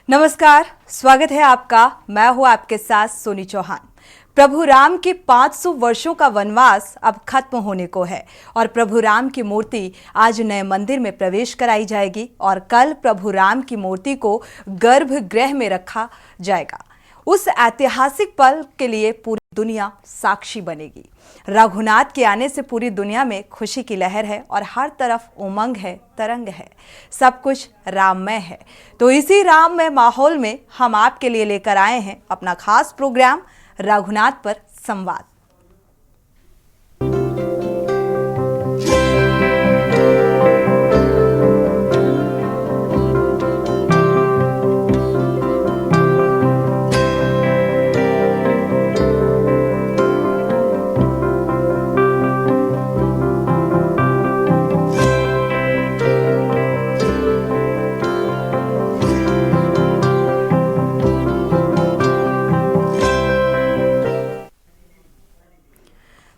नमस्कार, स्वागत है आपका। मैं हूं आपके साथ सोनी चौहान। प्रभु राम के 500 वर्षों का वनवास अब खत्म होने को है और प्रभु राम की मूर्ति आज नए मंदिर में प्रवेश कराई जाएगी और कल प्रभु राम की मूर्ति को गर्भगृह में रखा जाएगा। उस ऐतिहासिक पल के लिए पूरी दुनिया साक्षी बनेगी। रघुनाथ के आने से पूरी दुनिया में खुशी की लहर है और हर तरफ उमंग है, तरंग है, सब कुछ राममय है। तो इसी राममय माहौल में हम आपके लिए लेकर आए हैं अपना खास प्रोग्राम रघुनाथ पर संवाद।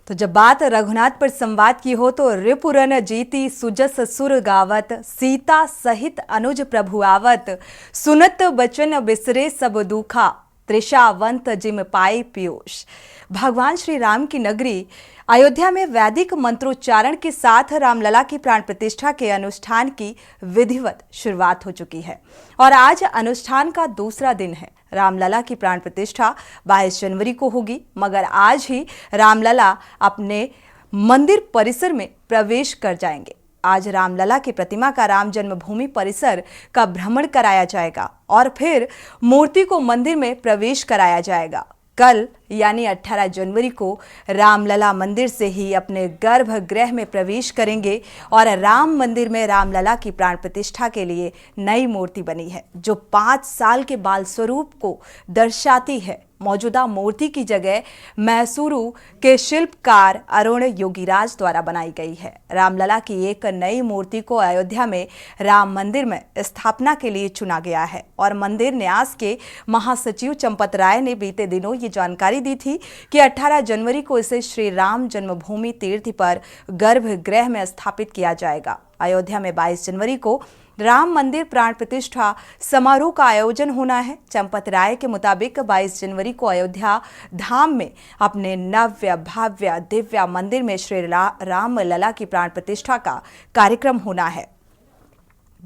तो जब बात रघुनाथ पर संवाद की हो तो रिपुरन जीती सुजस सुर गावत, सीता सहित अनुज प्रभु आवत, सुनत बचन बिसरे सब दुखा, त्रिषावंत जिम पाई पीयूष। भगवान श्री राम की नगरी अयोध्या में वैदिक मंत्रोच्चारण के साथ रामलला की प्राण प्रतिष्ठा के अनुष्ठान की विधिवत शुरुआत हो चुकी है और आज अनुष्ठान का दूसरा दिन है। रामलला की प्राण प्रतिष्ठा 22 जनवरी को होगी, मगर आज ही रामलला अपने मंदिर परिसर में प्रवेश कर जाएंगे। आज रामलला की प्रतिमा का राम जन्मभूमि परिसर का भ्रमण कराया जाएगा और फिर मूर्ति को मंदिर में प्रवेश कराया जाएगा। कल यानी 18 जनवरी को रामलला मंदिर से ही अपने गर्भगृह में प्रवेश करेंगे और राम मंदिर में रामलला की प्राण प्रतिष्ठा के लिए नई मूर्ति बनी है जो 5 साल के बाल स्वरूप को दर्शाती है। मौजूदा मूर्ति की जगह मैसूरू के शिल्पकार अरुण योगीराज द्वारा बनाई गई है। रामलला की एक नई मूर्ति को अयोध्या में राम मंदिर में स्थापना के लिए चुना गया है और मंदिर न्यास के महासचिव चंपत राय ने बीते दिनों ये जानकारी दी थी कि 18 जनवरी को इसे श्री राम जन्मभूमि तीर्थ पर गर्भगृह में स्थापित किया जाएगा। अयोध्या में 22 जनवरी को राम मंदिर प्राण प्रतिष्ठा समारोह का आयोजन होना है। चंपत राय के मुताबिक 22 जनवरी को अयोध्या धाम में अपने नव्य भव्य दिव्य मंदिर में श्री राम लला की प्राण प्रतिष्ठा का कार्यक्रम होना है।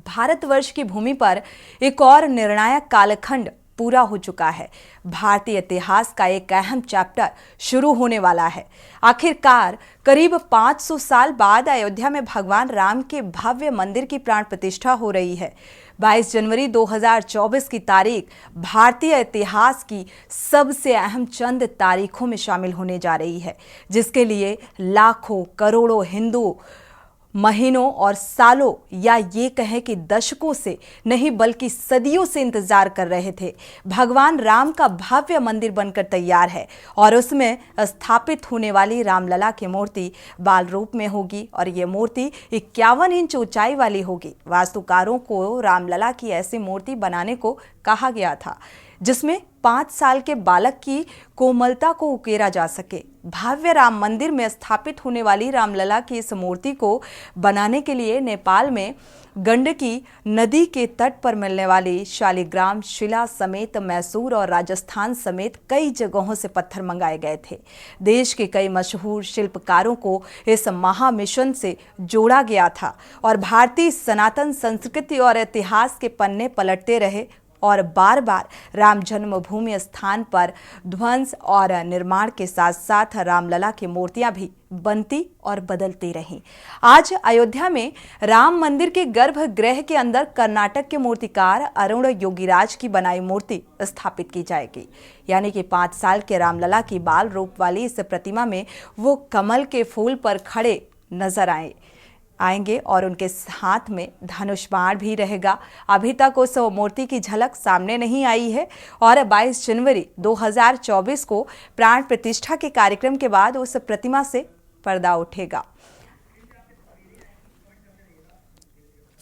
भारतवर्ष की भूमि पर एक और निर्णायक कालखंड पूरा हो चुका है। भारतीय इतिहास का एक अहम चैप्टर शुरू होने वाला है। आखिरकार करीब 500 साल बाद अयोध्या में भगवान राम के भव्य मंदिर की प्राण प्रतिष्ठा हो रही है। 22 जनवरी 2024 की तारीख भारतीय इतिहास की सबसे अहम चंद तारीखों में शामिल होने जा रही है, जिसके लिए लाखों करोड़ों हिंदू महीनों और सालों या ये कहें कि दशकों से नहीं बल्कि सदियों से इंतजार कर रहे थे। भगवान राम का भव्य मंदिर बनकर तैयार है और उसमें स्थापित होने वाली रामलला की मूर्ति बाल रूप में होगी और ये मूर्ति 51 इंच ऊंचाई वाली होगी। वास्तुकारों को रामलला की ऐसी मूर्ति बनाने को कहा गया था जिसमें 5 साल के बालक की कोमलता को उकेरा जा सके। भव्य राम मंदिर में स्थापित होने वाली रामलला की इस मूर्ति को बनाने के लिए नेपाल में गंडकी नदी के तट पर मिलने वाली शालिग्राम शिला समेत मैसूर और राजस्थान समेत कई जगहों से पत्थर मंगाए गए थे। देश के कई मशहूर शिल्पकारों को इस महामिशन से जोड़ा गया था और भारतीय सनातन संस्कृति और इतिहास के पन्ने पलटते रहे और बार बार राम जन्मभूमि स्थान पर ध्वंस और निर्माण के साथ साथ रामलला की मूर्तियां भी बनती और बदलती रहीं। आज अयोध्या में राम मंदिर के गर्भगृह के अंदर कर्नाटक के मूर्तिकार अरुण योगीराज की बनाई मूर्ति स्थापित की जाएगी। यानी कि 5 साल के रामलला की बाल रूप वाली इस प्रतिमा में वो कमल के फूल पर खड़े नजर आएंगे और उनके हाथ में धनुष बाण भी रहेगा। अभी तक उस मूर्ति की झलक सामने नहीं आई है और 22 जनवरी 2024 को प्राण प्रतिष्ठा के कार्यक्रम के बाद उस प्रतिमा से पर्दा उठेगा।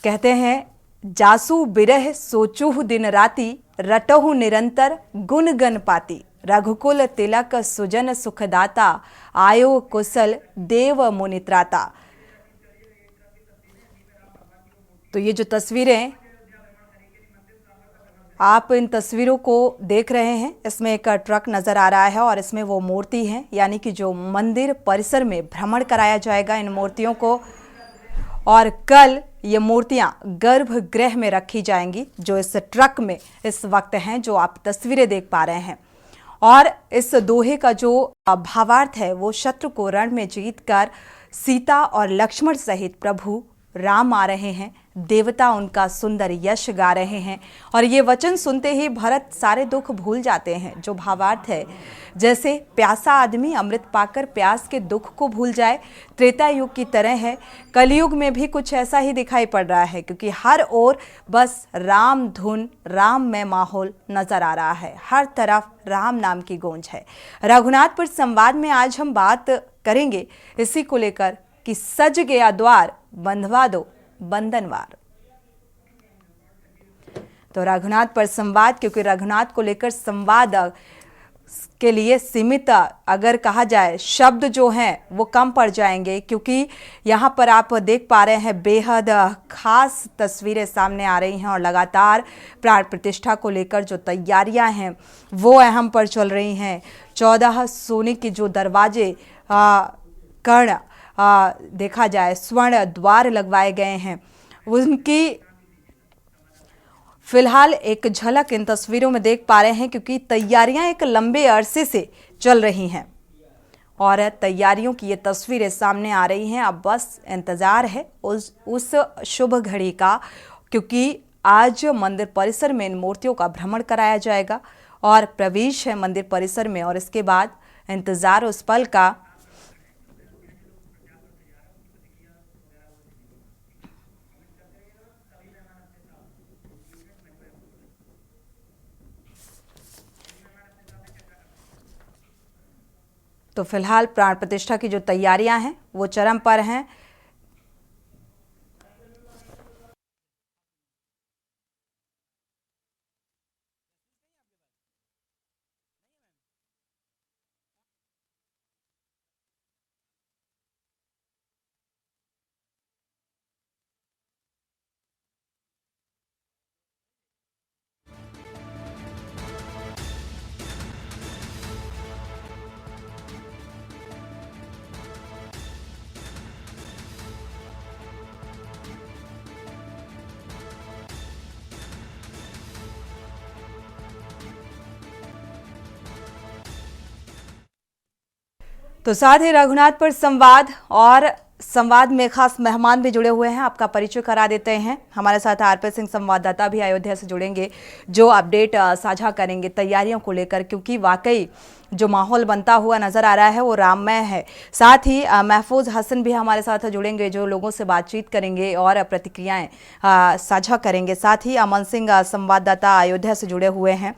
कहते हैं, जासू बिरह सोचूह दिन राती, रटहु निरंतर गुण गण पाती, रघुकुल तिलक सुजन सुखदाता, आयो कुशल देव मुनित्राता। तो ये जो तस्वीरें आप इन तस्वीरों को देख रहे हैं, इसमें एक ट्रक नजर आ रहा है और इसमें वो मूर्ति है, यानी कि जो मंदिर परिसर में भ्रमण कराया जाएगा इन मूर्तियों को। और कल ये मूर्तियां गर्भगृह में रखी जाएंगी, जो इस ट्रक में इस वक्त हैं, जो आप तस्वीरें देख पा रहे हैं। और इस दोहे का जो भावार्थ है वो शत्रु को रण में जीतकर सीता और लक्ष्मण सहित प्रभु राम आ रहे हैं, देवता उनका सुंदर यश गा रहे हैं। और ये वचन सुनते ही भरत सारे दुख भूल जाते हैं। जो भावार्थ है, जैसे प्यासा आदमी अमृत पाकर प्यास के दुख को भूल जाए, त्रेता युग की तरह है। कलयुग में भी कुछ ऐसा ही दिखाई पड़ रहा है, क्योंकि हर ओर बस राम धुन, राम में माहौल नजर आ रहा है। हर तरफ राम नाम की गूंज है। रघुनाथपुर संवाद में आज हम बात करेंगे इसी को लेकर कि सज गया द्वार, बंधवा दो बंधनवार। तो रघुनाथ पर संवाद, क्योंकि रघुनाथ को लेकर संवाद के लिए सीमित अगर कहा जाए शब्द जो हैं वो कम पड़ जाएंगे, क्योंकि यहाँ पर आप देख पा रहे हैं बेहद खास तस्वीरें सामने आ रही हैं और लगातार प्राण प्रतिष्ठा को लेकर जो तैयारियां हैं वो अहम पर चल रही हैं। 14 सोने के जो दरवाजे कर्ण देखा जाए स्वर्ण द्वार लगवाए गए हैं, उनकी फिलहाल एक झलक इन तस्वीरों में देख पा रहे हैं, क्योंकि तैयारियां एक लंबे अरसे से चल रही हैं और तैयारियों की ये तस्वीरें सामने आ रही हैं। अब बस इंतजार है उस शुभ घड़ी का, क्योंकि आज मंदिर परिसर में इन मूर्तियों का भ्रमण कराया जाएगा और प्रवेश है मंदिर परिसर में, और इसके बाद इंतजार उस पल का। तो फिलहाल प्राण प्रतिष्ठा की जो तैयारियां हैं वो चरम पर हैं। तो साथ ही रघुनाथ पर संवाद और संवाद में खास मेहमान भी जुड़े हुए हैं, आपका परिचय करा देते हैं। हमारे साथ आरपी सिंह संवाददाता भी अयोध्या से जुड़ेंगे, जो अपडेट साझा करेंगे तैयारियों को लेकर, क्योंकि वाकई जो माहौल बनता हुआ नजर आ रहा है वो राममय है। साथ ही महफूज हसन भी हमारे साथ जुड़ेंगे, जो लोगों से बातचीत करेंगे और प्रतिक्रियाएं साझा करेंगे। साथ ही अमन सिंह संवाददाता अयोध्या से जुड़े हुए हैं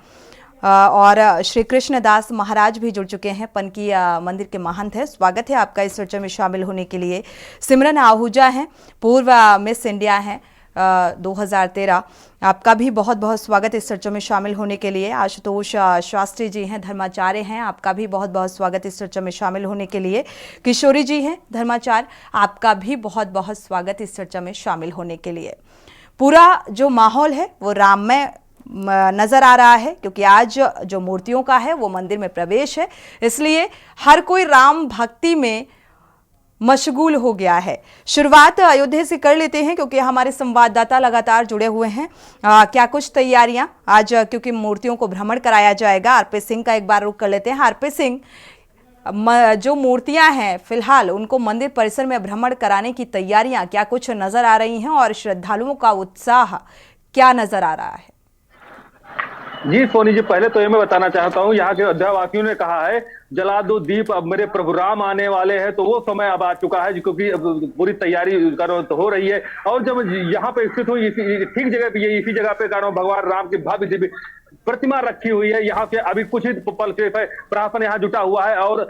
और श्री कृष्ण दास महाराज भी जुड़ चुके हैं, पनकी मंदिर के महंत हैं। स्वागत है आपका इस चर्चा में शामिल होने के लिए। सिमरन आहूजा हैं, पूर्व मिस इंडिया हैं 2013, आपका भी बहुत बहुत स्वागत इस चर्चा में शामिल होने के लिए। आशुतोष शास्त्री जी हैं, धर्माचार्य हैं, आपका भी बहुत बहुत स्वागत इस चर्चा में शामिल होने के लिए। किशोरी जी हैं, धर्माचार्य, आपका भी बहुत बहुत स्वागत इस चर्चा में शामिल होने के लिए। पूरा जो माहौल है वो राममय नजर आ रहा है, क्योंकि आज जो मूर्तियों का है वो मंदिर में प्रवेश है, इसलिए हर कोई राम भक्ति में मशगूल हो गया है। शुरुआत अयोध्या से कर लेते हैं, क्योंकि हमारे संवाददाता लगातार जुड़े हुए हैं। क्या कुछ तैयारियां आज, क्योंकि मूर्तियों को भ्रमण कराया जाएगा। आरपी सिंह का एक बार रुख कर लेते हैं। आरपी सिंह, जो मूर्तियां हैं फिलहाल उनको मंदिर परिसर में भ्रमण कराने की तैयारियां क्या कुछ नजर आ रही हैं, और श्रद्धालुओं का उत्साह क्या नजर आ रहा है? जी सोनी जी, पहले तो ये मैं बताना चाहता हूँ, यहाँ के अयोध्या वासियों ने कहा है जला दो दीप, अब मेरे प्रभु राम आने वाले हैं। तो वो समय अब आ चुका है, क्योंकि अब पूरी तैयारी हो रही है। और जब यहाँ पे स्थित हुई ठीक जगह पे, ये इसी जगह पे भगवान राम की भव्य दिव्य प्रतिमा रखी हुई है। यहाँ के अभी कुछ ही पल से प्रशासन यहाँ जुटा हुआ है और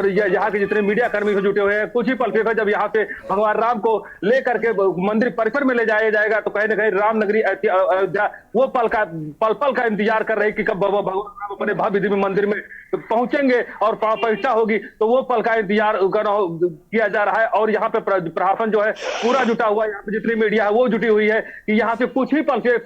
यहाँ के जितने मीडिया कर्मी जुटे हुए हैं, कुछ ही पल से जब यहाँ पे भगवान राम को लेकर के मंदिर परिसर में ले जाया जाएगा तो कहीं ना कहीं रामनगरी अयोध्या वो पल का इंतजार कर रही कि कब भगवान राम अपने भव्य दिव्य मंदिर में पहुंचेंगे और प्रतिष्ठा होगी, तो वो पल का इंतजार किया जा रहा है। और यहाँ पे प्रशासन जो है पूरा जुटा हुआ है, यहाँ पे जितनी मीडिया है वो जुटी हुई है कि यहाँ से कुछ ही पल के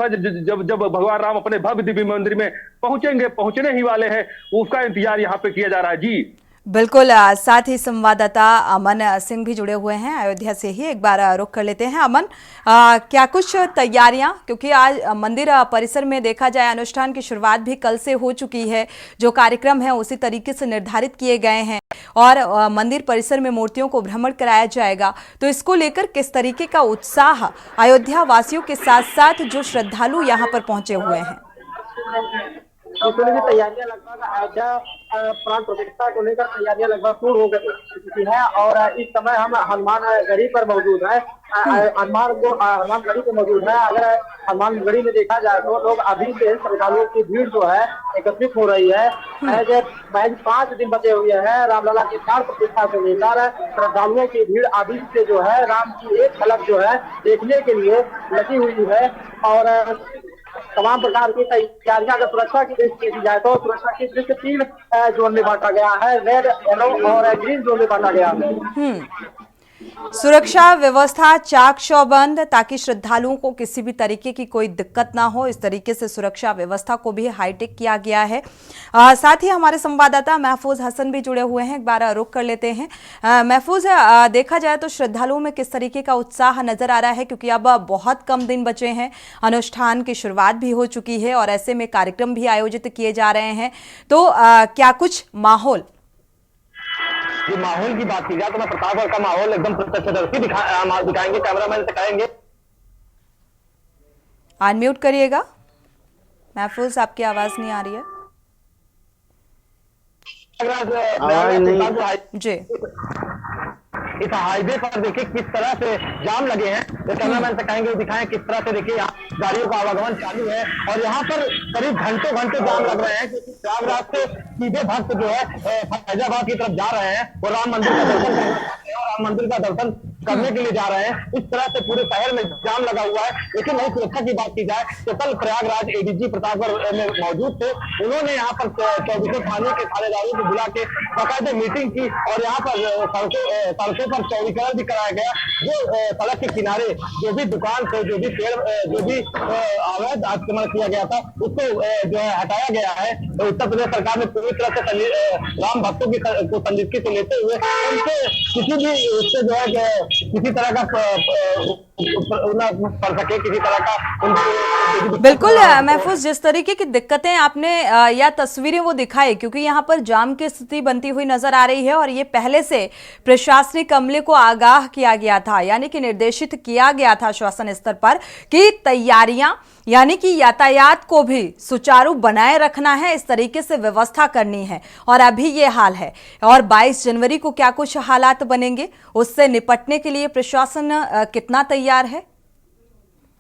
जब भगवान राम अपने भव्य दिव्य मंदिर में पहुंचने ही वाले हैं, उसका इंतजार यहाँ पे किया जा रहा है। जी बिल्कुल। साथ ही संवाददाता अमन सिंह भी जुड़े हुए हैं अयोध्या से ही, एक बार रुख कर लेते हैं। अमन, क्या कुछ तैयारियां, क्योंकि आज मंदिर परिसर में देखा जाए अनुष्ठान की शुरुआत भी कल से हो चुकी है, जो कार्यक्रम है उसी तरीके से निर्धारित किए गए हैं और मंदिर परिसर में मूर्तियों को भ्रमण कराया जाएगा, तो इसको लेकर किस तरीके का उत्साह अयोध्या वासियों के साथ साथ जो श्रद्धालु यहाँ पर पहुंचे हुए हैं? की तैयारियां लगभग अयोध्या प्राण प्रतिष्ठा को लेकर तैयारियां लगभग पूर्ण हो चुकी है और इस समय हम हनुमान गढ़ी पर मौजूद है। हनुमान गढ़ी पर मौजूद है। अगर हनुमान गढ़ी में देखा जाए तो लोग अभी से श्रद्धालुओं की भीड़ जो है एकत्रित हो रही है। महज 5 दिन बचे हुए हैं रामलला की प्राण प्रतिष्ठा से लेकर श्रद्धालुओं की भीड़ अभी से जो है राम की एक झलक जो है देखने के लिए लगी हुई है और तमाम प्रकार की तैयारियां अगर सुरक्षा की दृष्टि की जाए तो सुरक्षा की दृष्टि 3 जोन में बांटा गया है, रेड, येलो और ग्रीन जोन में बांटा गया है। सुरक्षा व्यवस्था चाक चौबंद, ताकि श्रद्धालुओं को किसी भी तरीके की कोई दिक्कत ना हो, इस तरीके से सुरक्षा व्यवस्था को भी हाईटेक किया गया है। साथ ही हमारे संवाददाता महफूज हसन भी जुड़े हुए हैं, एक बार रुख कर लेते हैं। महफूज, देखा जाए तो श्रद्धालुओं में किस तरीके का उत्साह नजर आ रहा है, क्योंकि अब बहुत कम दिन बचे हैं, अनुष्ठान की शुरुआत भी हो चुकी है और ऐसे में कार्यक्रम भी आयोजित किए जा रहे हैं, तो क्या कुछ माहौल? ये माहौल की बात की जाए तो मैं प्रतापगढ़ का माहौल एकदम प्रत्यक्षदर्शी दिखाएंगे, कैमरामैन से कहेंगे अनम्यूट करिएगा। महफूज, आपकी आवाज नहीं आ रही है जी। इस हाईवे पर देखिए किस तरह से जाम लगे हैं, तो कैमरामैन से कहेंगे दिखाएं किस तरह से। देखिए यहाँ गाड़ियों का आवागमन चालू है और यहाँ पर करीब घंटों जाम लग रहे हैं, क्योंकि प्रयागराज से सीधे भक्त जो है फैजाबाद की तरफ जा रहे हैं, वो राम मंदिर का दर्शन करने जाते हैं और राम मंदिर का दर्शन करने के लिए जा रहे हैं। इस तरह से पूरे शहर में जाम लगा हुआ है। लेकिन वही सुरक्षा की बात की जाए तो कल प्रयागराज एडीजी प्रतापगढ़ में मौजूद थे, उन्होंने यहाँ पर 24 थाने के थानेदारों को बुला के बाकायदे मीटिंग की और यहाँ पर सड़कों पर चौड़ीकरण भी कराया गया। जो सड़क के किनारे जो भी दुकान थे, जो भी पेड़, जो भी अवैध अतिक्रमण किया गया था, उसको जो है हटाया गया है। तो उत्तर प्रदेश सरकार ने पूरी तरह से राम भक्तों को संदिग्ध से लेते हुए उनसे किसी भी उससे जो है किसी तरह का पड़ सके, किसी तरह का। बिल्कुल महफूज, जिस तरीके की दिक्कतें आपने या तस्वीरें वो दिखाई, क्योंकि यहाँ पर जाम की स्थिति बनती हुई नजर आ रही है और ये पहले से प्रशासनिक अमले को आगाह किया गया था, यानी कि निर्देशित किया गया था शासन स्तर पर कि तैयारियां यानी कि यातायात को भी सुचारू बनाए रखना है, इस तरीके से व्यवस्था करनी है और अभी ये हाल है। और 22 जनवरी को क्या कुछ हालात बनेंगे, उससे निपटने के लिए प्रशासन कितना तैयार है?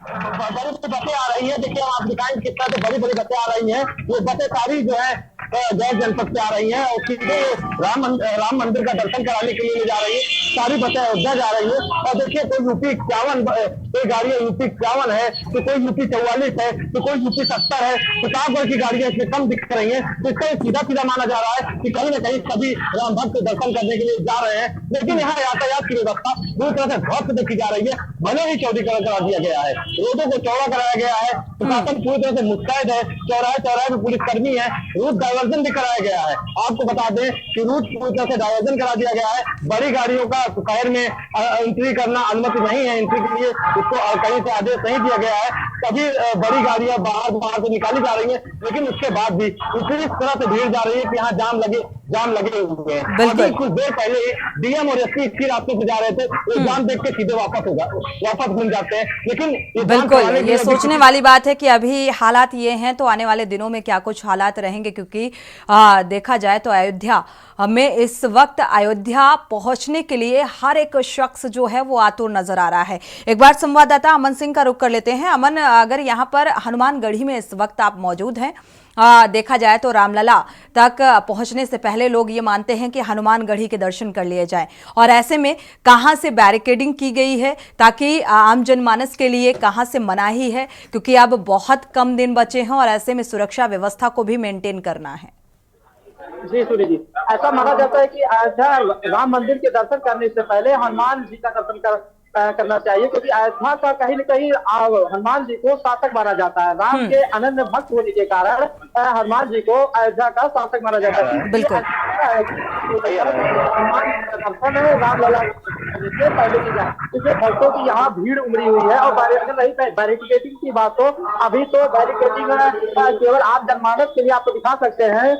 बड़ी बसें आ रही है, देखिए आप दिखाएंगे किस तरह से बड़ी बसें आ रही हैं। ये बसें सारी जो है गैर जनपद से आ रही हैं और सीधे राम मंदिर का दर्शन कराने के लिए ले जा रही है। सारी बसें अयोध्या जा रही है और देखिए कोई यूपी 51, कोई गाड़ियां यूपी 51 है, तो कोई यूपी 44 है, तो कोई यूपी 70 है। प्रतापगढ़ की गाड़ियां इसमें कम दिख रही है, तो इसका सीधा माना जा रहा है कि कहीं ना कहीं सभी राम भक्त दर्शन करने के लिए जा रहे हैं। लेकिन यहाँ यातायात की व्यवस्था पूरी तरह से ध्वस्त देखी जा रही है। भले ही चौड़ीकरण करा दिया गया है, रोडों को चौड़ा कराया गया है, प्रशासन पूरी तरह से मुस्तैद है, चौराहे में पुलिस कर्मी है, रूट डायवर्जन भी कराया गया है। आपको बता दें कि रूट पूरी तरह से डायवर्जन करा दिया गया है। बड़ी गाड़ियों का शहर में एंट्री करना अनुमति नहीं है, एंट्री के लिए उसको कहीं से आदेश नहीं दिया गया है। सभी बड़ी गाड़ियां बाहर से निकाली जा रही है, लेकिन उसके बाद भी इस तरह से भीड़ जा रही है कि यहाँ जाम लगे हुए हैं। बिल्कुल कुछ देर पहले डीएम और एसपी इसी रास्ते से जा रहे थे, वो जाम देख के सीधे वापस मिल जाते हैं। लेकिन बिल्कुल ये सोचने वाली बात है कि अभी हालात ये हैं तो आने वाले दिनों में क्या कुछ हालात रहेंगे, क्योंकि देखा जाए तो अयोध्या में इस वक्त अयोध्या पहुंचने के लिए हर एक शख्स जो है वो आतुर नजर आ रहा है। एक बार संवाददाता अमन सिंह का रुख कर लेते हैं। अमन, अगर यहाँ पर हनुमानगढ़ी में इस वक्त आप मौजूद हैं, देखा जाए तो रामलला तक पहुंचने से पहले लोग ये मानते हैं कि हनुमानगढ़ी के दर्शन कर लिए जाएं, और ऐसे में कहां से बैरिकेडिंग की गई है ताकि आम जनमानस के लिए कहां से मनाही है, क्योंकि अब बहुत कम दिन बचे हैं और ऐसे में सुरक्षा व्यवस्था को भी मेंटेन करना है। जी सूर्य जी, ऐसा माना जाता है कि अयोध्या राम मंदिर के दर्शन करने से पहले हनुमान जी का दर्शन करना चाहिए, क्योंकि अयोध्या का कहीं न कहीं हनुमान जी को शासक माना जाता है। राम के अनन्य भक्त होने के कारण हनुमान जी को अयोध्या का शासक माना जाता है। बिल्कुल। हनुमान जी का दर्शन है रामलला से पहले की जाए, इसलिए भक्तों की यहाँ भीड़ उमड़ी हुई है। और बैरिकेडिंग की बात तो अभी तो बैरिकेडिंग केवल आप जनमानस के लिए आपको दिखा सकते हैं,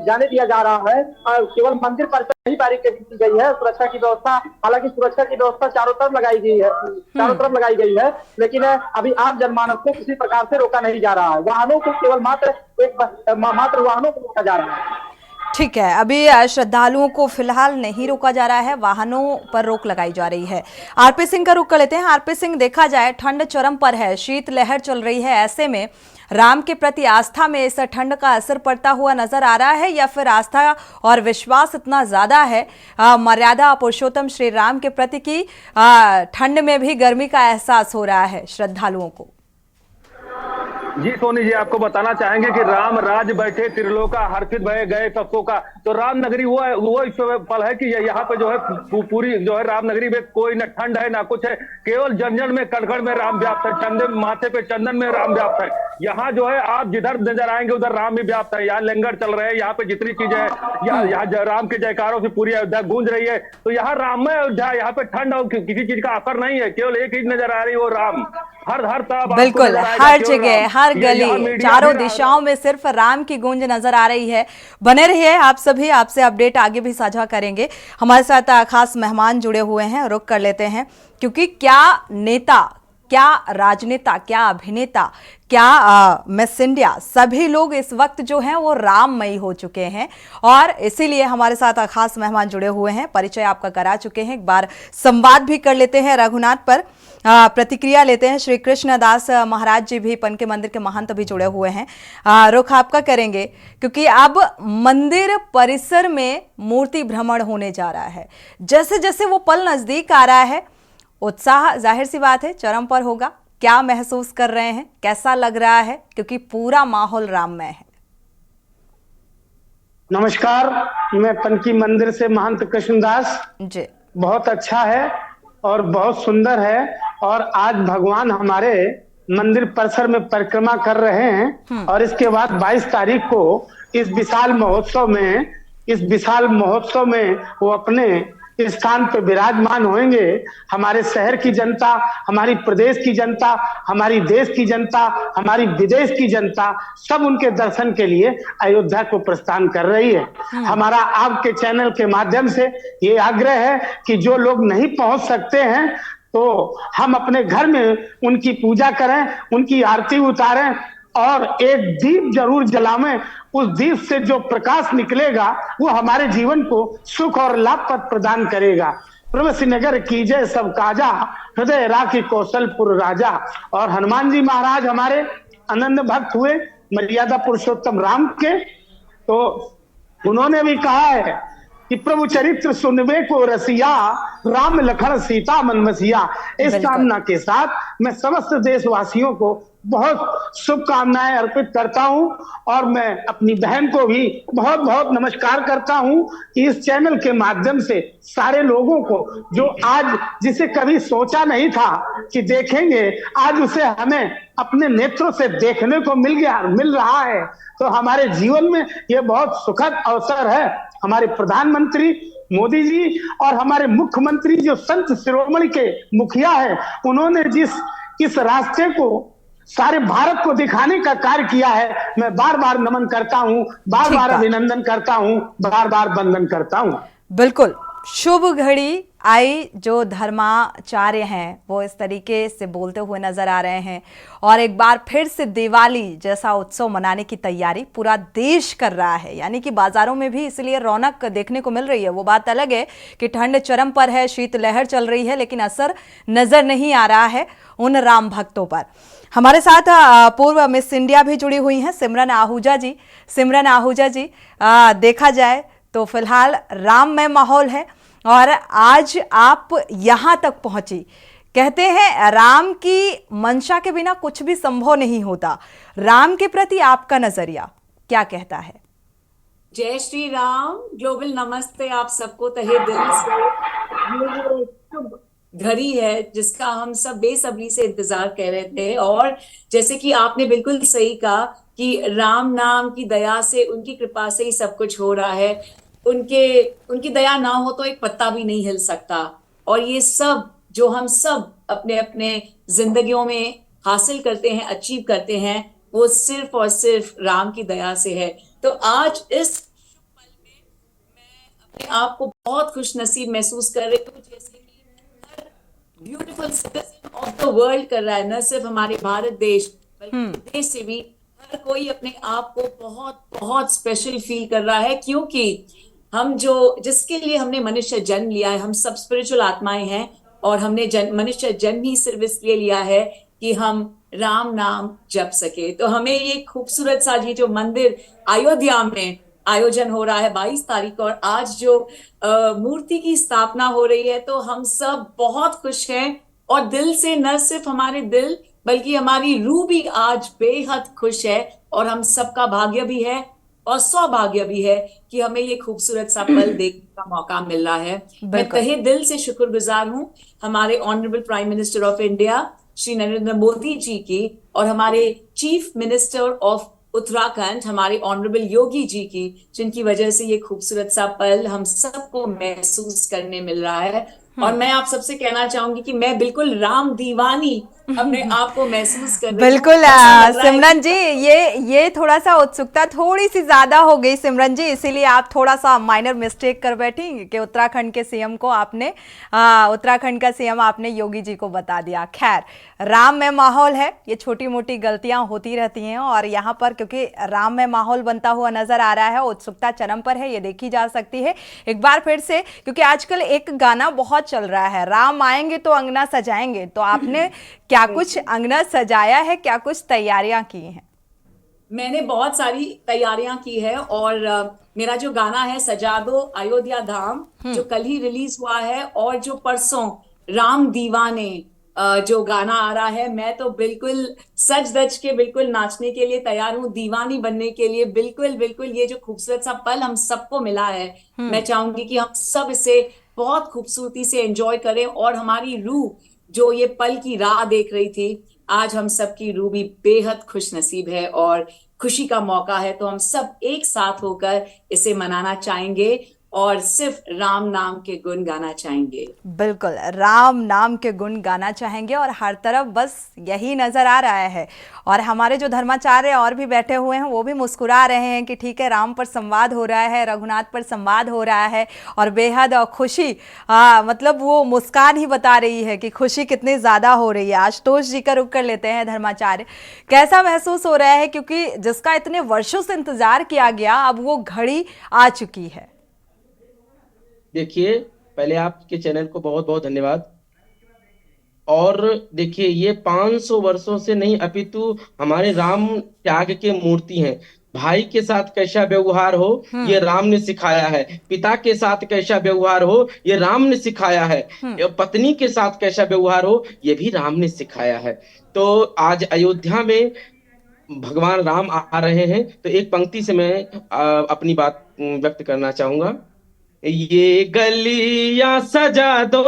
जाने दिया जा रहा है। केवल मंदिर पर ही बैरिकेडिंग की गई है। सुरक्षा की व्यवस्था, हालांकि सुरक्षा की व्यवस्था चारों तरफ लगाई गई है, लेकिन अभी आम जनमानस को किसी प्रकार से रोका नहीं जा रहा है। वाहनों को केवल मात्र वाहनों को रोका जा रहा है। ठीक है, अभी श्रद्धालुओं को फिलहाल नहीं रोका जा रहा है, वाहनों पर रोक लगाई जा रही है। आरपी सिंह का रुख कर लेते हैं। आरपी सिंह, देखा जाए ठंड चरम पर है, शीत लहर चल रही है, ऐसे में राम के प्रति आस्था में इस ठंड का असर पड़ता हुआ नजर आ रहा है, या फिर आस्था और विश्वास इतना ज्यादा है मर्यादा पुरुषोत्तम श्री राम के प्रति की ठंड में भी गर्मी का एहसास हो रहा है श्रद्धालुओं को? जी सोनी जी, आपको बताना चाहेंगे कि राम राज बैठे त्रिलोका, हर्षित भय गए सबको का। तो राम नगरी वो इस पल है कि यहाँ पे जो है पूरी जो है राम नगरी में कोई न ठंड है ना कुछ है, केवल जन में कड़कड़ में राम व्याप्त है, चंदन माथे पे चंदन में राम व्याप्त है। यहाँ जो है आप जिधर नजर आएंगे उधर राम भी व्याप्त है। यहाँ लंगर चल रहे हैं, यहाँ पे जितनी चीजें है, यहाँ राम के जयकारों से पूरी अयोध्या गूंज रही है। तो यहाँ राममय अयोध्या, यहाँ पे ठंड और किसी चीज का असर नहीं है, केवल एक चीज नजर आ रही है, वो राम। हर तरफ बिल्कुल, हर जगह, हर गली, चारों दिशाओं में सिर्फ राम की गूंज नजर आ रही है। बने रहिए आप सभी, आपसे अपडेट आगे भी साझा करेंगे। हमारे साथ खास मेहमान जुड़े हुए हैं, रुक कर लेते हैं, क्योंकि क्या नेता, क्या राजनेता, क्या अभिनेता, क्या मिस इंडिया, सभी लोग इस वक्त जो हैं वो राममयी हो चुके हैं। और इसीलिए हमारे साथ खास मेहमान जुड़े हुए हैं, परिचय आपका करा चुके हैं, एक बार संवाद भी कर लेते हैं रघुनाथ पर, प्रतिक्रिया लेते हैं। श्री कृष्णदास महाराज जी भी, पन के मंदिर के महंत भी जुड़े हुए हैं, रुख आपका करेंगे, क्योंकि अब मंदिर परिसर में मूर्ति भ्रमण होने जा रहा है। जैसे जैसे वो पल नजदीक आ रहा है, उत्साह जाहिर सी बात है चरम पर होगा। क्या महसूस कर रहे हैं, कैसा लग रहा है, क्योंकि पूरा माहौल राममय है? नमस्कार, मैं पनकी मंदिर से महंत कृष्णदास जी। बहुत अच्छा है और बहुत सुंदर है, और आज भगवान हमारे मंदिर परिसर में परिक्रमा कर रहे हैं, और इसके बाद 22 तारीख को इस विशाल महोत्सव में वो अपने स्थान पे विराजमान होंगे। हमारे शहर की जनता, हमारी प्रदेश की जनता, हमारी देश की जनता, हमारी विदेश की जनता सब उनके दर्शन के लिए अयोध्या को प्रस्थान कर रही है। हमारा आपके चैनल के माध्यम से ये आग्रह है कि जो लोग नहीं पहुंच सकते हैं तो हम अपने घर में उनकी पूजा करें, उनकी आरती उतारें और एक दीप जरूर जलावें। उस दीप से जो प्रकाश निकलेगा वो हमारे जीवन को सुख और लाभ प्रदान करेगा। प्रभु नगर कीजय सब काजा, हृदय राखी कौशलपुर राजा। और हनुमान जी महाराज हमारे अनन्य भक्त हुए मर्यादा पुरुषोत्तम राम के, तो उन्होंने भी कहा है कि प्रभु चरित्र सुनवे को रसिया, राम लखन सीता मन बसिया। इस कामना के साथ मैं समस्त देशवासियों को बहुत शुभकामनाएं अर्पित करता हूं, और मैं अपनी बहन को भी बहुत बहुत नमस्कार करता हूं कि इस चैनल के माध्यम से सारे लोगों को, जो आज जिसे कभी सोचा नहीं था कि देखेंगे, आज उसे हमें अपने नेत्रों से देखने को मिल रहा है। तो हमारे जीवन में ये बहुत सुखद अवसर है। हमारे प्रधानमंत्री मोदी जी और हमारे मुख्यमंत्री जो संत शिरोमणि के मुखिया है, उन्होंने इस रास्ते को सारे भारत को दिखाने का कार्य किया है। मैं बार बार नमन करता हूं, बार बार अभिनंदन करता हूं, बार बार वंदन करता हूं। बिल्कुल, शुभ घड़ी आई जो धर्माचार्य हैं वो इस तरीके से बोलते हुए नजर आ रहे हैं और एक बार फिर से दिवाली जैसा उत्सव मनाने की तैयारी पूरा देश कर रहा है, यानी कि बाजारों में भी इसलिए रौनक देखने को मिल रही है। वो बात अलग है कि ठंड चरम पर है, शीतलहर चल रही है, लेकिन असर नजर नहीं आ रहा है उन राम भक्तों पर। हमारे साथ पूर्व मिस इंडिया भी जुड़ी हुई हैं सिमरन आहूजा जी। सिमरन आहूजा जी, देखा जाए तो फिलहाल राममय माहौल है और आज आप यहाँ तक पहुंची। कहते हैं राम की मंशा के बिना कुछ भी संभव नहीं होता। राम के प्रति आपका नजरिया क्या कहता है? जय श्री राम, ग्लोबल नमस्ते आप सबको तहे दिल से। ये शुभ घड़ी है जिसका हम सब बेसब्री से इंतजार कर रहे थे और जैसे कि आपने बिल्कुल सही कहा कि राम नाम की दया से, उनकी कृपा से ही सब कुछ हो रहा है। उनकी दया ना हो तो एक पत्ता भी नहीं हिल सकता। और ये सब जो हम सब अपने अपने जिंदगियों में हासिल करते हैं, अचीव करते हैं, वो सिर्फ और सिर्फ राम की दया से है। तो आज इस पल में मैं अपने आप को बहुत खुश नसीब महसूस कर रही हूँ, जैसे कि beautiful citizen of the world कर रहा है। न सिर्फ हमारे भारत देश बल्कि विदेश से भी हर कोई अपने आप को बहुत बहुत स्पेशल फील कर रहा है, क्योंकि हम जिसके लिए हमने मनुष्य जन्म लिया है, हम सब स्पिरिचुअल आत्माएं हैं और हमने मनुष्य जन्म ही सिर्फ इसलिए लिया है कि हम राम नाम जप सके। तो हमें ये खूबसूरत सा ये जो मंदिर अयोध्या में आयोजन हो रहा है 22 तारीख को और आज जो मूर्ति की स्थापना हो रही है, तो हम सब बहुत खुश हैं और दिल से, न सिर्फ हमारे दिल बल्कि हमारी रूह भी आज बेहद खुश है। और हम सबका भाग्य भी है और सौभाग्य भी है कि हमें ये खूबसूरत सा पल देखने का मौका मिल रहा है। मैं तहे दिल से शुक्रगुजार हूँ हमारे honourable prime minister of India Shri Narendra Modi ji की और हमारे चीफ मिनिस्टर ऑफ उत्तराखंड हमारे ऑनरेबल योगी जी की, जिनकी वजह से ये खूबसूरत सा पल हम सबको महसूस करने मिल रहा है। और मैं आप सबसे कहना चाहूंगी कि मैं बिल्कुल राम दीवानी अपने आप को महसूस कर रही हूँ। बिल्कुल सिमरन जी, ये थोड़ा सा उत्सुकता थोड़ी सी ज्यादा हो गई सिमरन जी, इसीलिए आप थोड़ा सा माइनर मिस्टेक कर बैठी कि उत्तराखंड के सीएम को आपने उत्तराखंड का सीएम आपने योगी जी को बता दिया। खैर, राम में माहौल है, ये छोटी मोटी गलतियां होती रहती हैं और यहाँ पर क्योंकि राम में माहौल बनता हुआ नजर आ रहा है, उत्सुकता चरम पर है, ये देखी जा सकती है एक बार फिर से, क्योंकि आजकल एक गाना बहुत चल रहा है, राम आएंगे तो अंगना सजाएंगे। तो आपने क्या कुछ अंगना सजाया है, क्या कुछ तैयारियां की हैं? मैंने बहुत सारी तैयारियां की है और मेरा जो गाना है सजा दो अयोध्या धाम, जो कल ही रिलीज हुआ है, और जो परसों राम दीवाने जो गाना आ रहा है, मैं तो बिल्कुल सज धज के बिल्कुल नाचने के लिए तैयार हूँ, दीवानी बनने के लिए। बिल्कुल बिल्कुल ये जो खूबसूरत सा पल हम सबको मिला है, मैं चाहूंगी कि हम सब इसे बहुत खूबसूरती से एंजॉय करें और हमारी रूह जो ये पल की राह देख रही थी, आज हम सबकी रूह भी बेहद खुश नसीब है और खुशी का मौका है। तो हम सब एक साथ होकर इसे मनाना चाहेंगे और सिर्फ राम नाम के गुण गाना चाहेंगे। बिल्कुल, राम नाम के गुण गाना चाहेंगे और हर तरफ बस यही नजर आ रहा है। और हमारे जो धर्माचार्य और भी बैठे हुए हैं वो भी मुस्कुरा रहे हैं कि ठीक है, राम पर संवाद हो रहा है, रघुनाथ पर संवाद हो रहा है और बेहद खुशी, मतलब वो मुस्कान ही बता रही है कि खुशी कितनी ज़्यादा हो रही है। आशुतोष जी का रुख कर लेते हैं धर्माचार्य, कैसा महसूस हो रहा है, क्योंकि जिसका इतने वर्षों से इंतजार किया गया अब वो घड़ी आ चुकी है? देखिए, पहले आपके चैनल को बहुत बहुत धन्यवाद। और देखिए, ये 500 वर्षों से नहीं अपितु हमारे राम त्याग के मूर्ति हैं। भाई के साथ कैसा व्यवहार हो ये राम ने सिखाया है, पिता के साथ कैसा व्यवहार हो ये राम ने सिखाया है, पत्नी के साथ कैसा व्यवहार हो ये भी राम ने सिखाया है। तो आज अयोध्या में भगवान राम आ रहे हैं, तो एक पंक्ति से मैं अपनी बात व्यक्त करना चाहूंगा। ये गलियां सजा दो,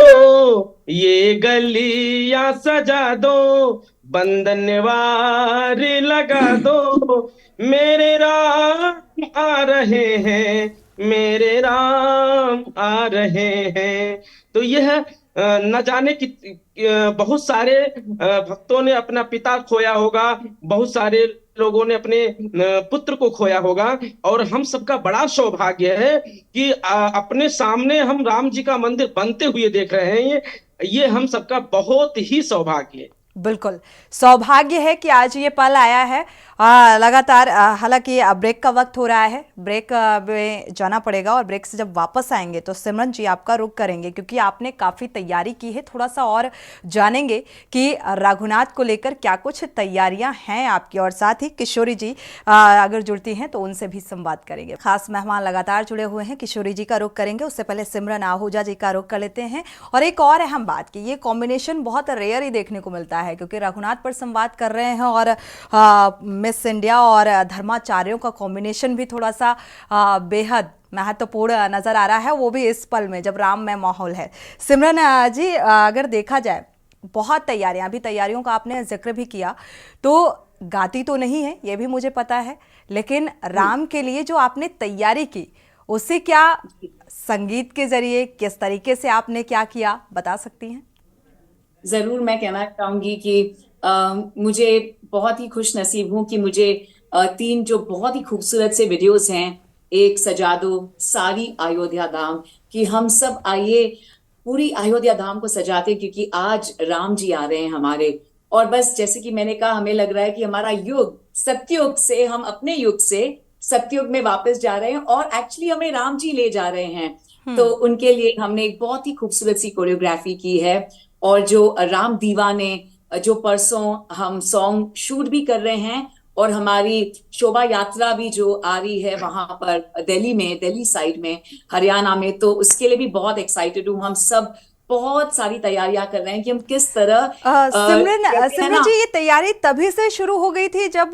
ये गलियां सजा दो, बंधनवार लगा दो, मेरे राम आ रहे हैं, मेरे राम आ रहे हैं। तो यह न जाने कि बहुत सारे भक्तों ने अपना पिता खोया होगा, बहुत सारे लोगों ने अपने पुत्र को खोया होगा। और हम सबका बड़ा सौभाग्य है कि अपने सामने हम राम जी का मंदिर बनते हुए देख रहे हैं। ये हम सबका बहुत ही सौभाग्य है। बिल्कुल सौभाग्य है कि आज ये पल आया है। लगातार हालांकि ब्रेक का वक्त हो रहा है, ब्रेक में जाना पड़ेगा और ब्रेक से जब वापस आएंगे तो सिमरन जी आपका रुख करेंगे क्योंकि आपने काफ़ी तैयारी की है। थोड़ा सा और जानेंगे कि रघुनाथ को लेकर क्या कुछ तैयारियां हैं आपकी, और साथ ही किशोरी जी अगर जुड़ती हैं तो उनसे भी संवाद करेंगे। खास मेहमान लगातार जुड़े हुए हैं, किशोरी जी का रुख करेंगे, उससे पहले सिमरन आहूजा जी का रुख कर लेते हैं। और एक और अहम बात कि ये कॉम्बिनेशन बहुत रेयर ही देखने को मिलता है क्योंकि रघुनाथ पर संवाद कर रहे हैं और मिस इंडिया और धर्माचार्यों का कॉम्बिनेशन भी थोड़ा सा बेहद महत्वपूर्ण नजर आ रहा है, वो भी इस पल में जब राममय माहौल है। सिमरन जी अगर देखा जाए बहुत तैयारियां, अभी तैयारियों का आपने जिक्र भी किया, तो गाती तो नहीं है ये भी मुझे पता है, लेकिन राम के लिए जो आपने तैयारी की उसे क्या संगीत के जरिए किस तरीके से आपने क्या किया बता सकती हैं? जरूर मैं कहना चाहूंगी कि मुझे बहुत ही खुश नसीब हूं कि मुझे 3 जो बहुत ही खूबसूरत से वीडियोस हैं, एक सजा दो सारी अयोध्या धाम, कि हम सब आइए पूरी अयोध्या धाम को सजाते हैं क्योंकि आज राम जी आ रहे हैं हमारे। और बस जैसे कि मैंने कहा, हमें लग रहा है कि हमारा युग सत्युग से, हम अपने युग से सत्युग में वापस जा रहे हैं और एक्चुअली हमें राम जी ले जा रहे हैं। तो उनके लिए हमने एक बहुत ही खूबसूरत सी कोरियोग्राफी की है। और जो राम दीवाने, जो परसों हम सॉन्ग शूट भी कर रहे हैं और हमारी शोभा यात्रा भी जो आ रही है वहां पर दिल्ली में, दिल्ली साइड में, हरियाणा में, तो उसके लिए भी बहुत एक्साइटेड हूँ। हम सब बहुत सारी तैयारियां कर रहे हैं कि हम किस तरह सिमरन जी ये तैयारी तभी से शुरू हो गई थी जब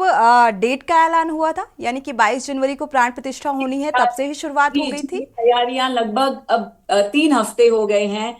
डेट का ऐलान हुआ था, यानी कि 22 जनवरी को प्राण प्रतिष्ठा होनी है, तब से ही शुरुआत हो गई थी? तैयारियां लगभग अब 3 हफ्ते हो गए हैं।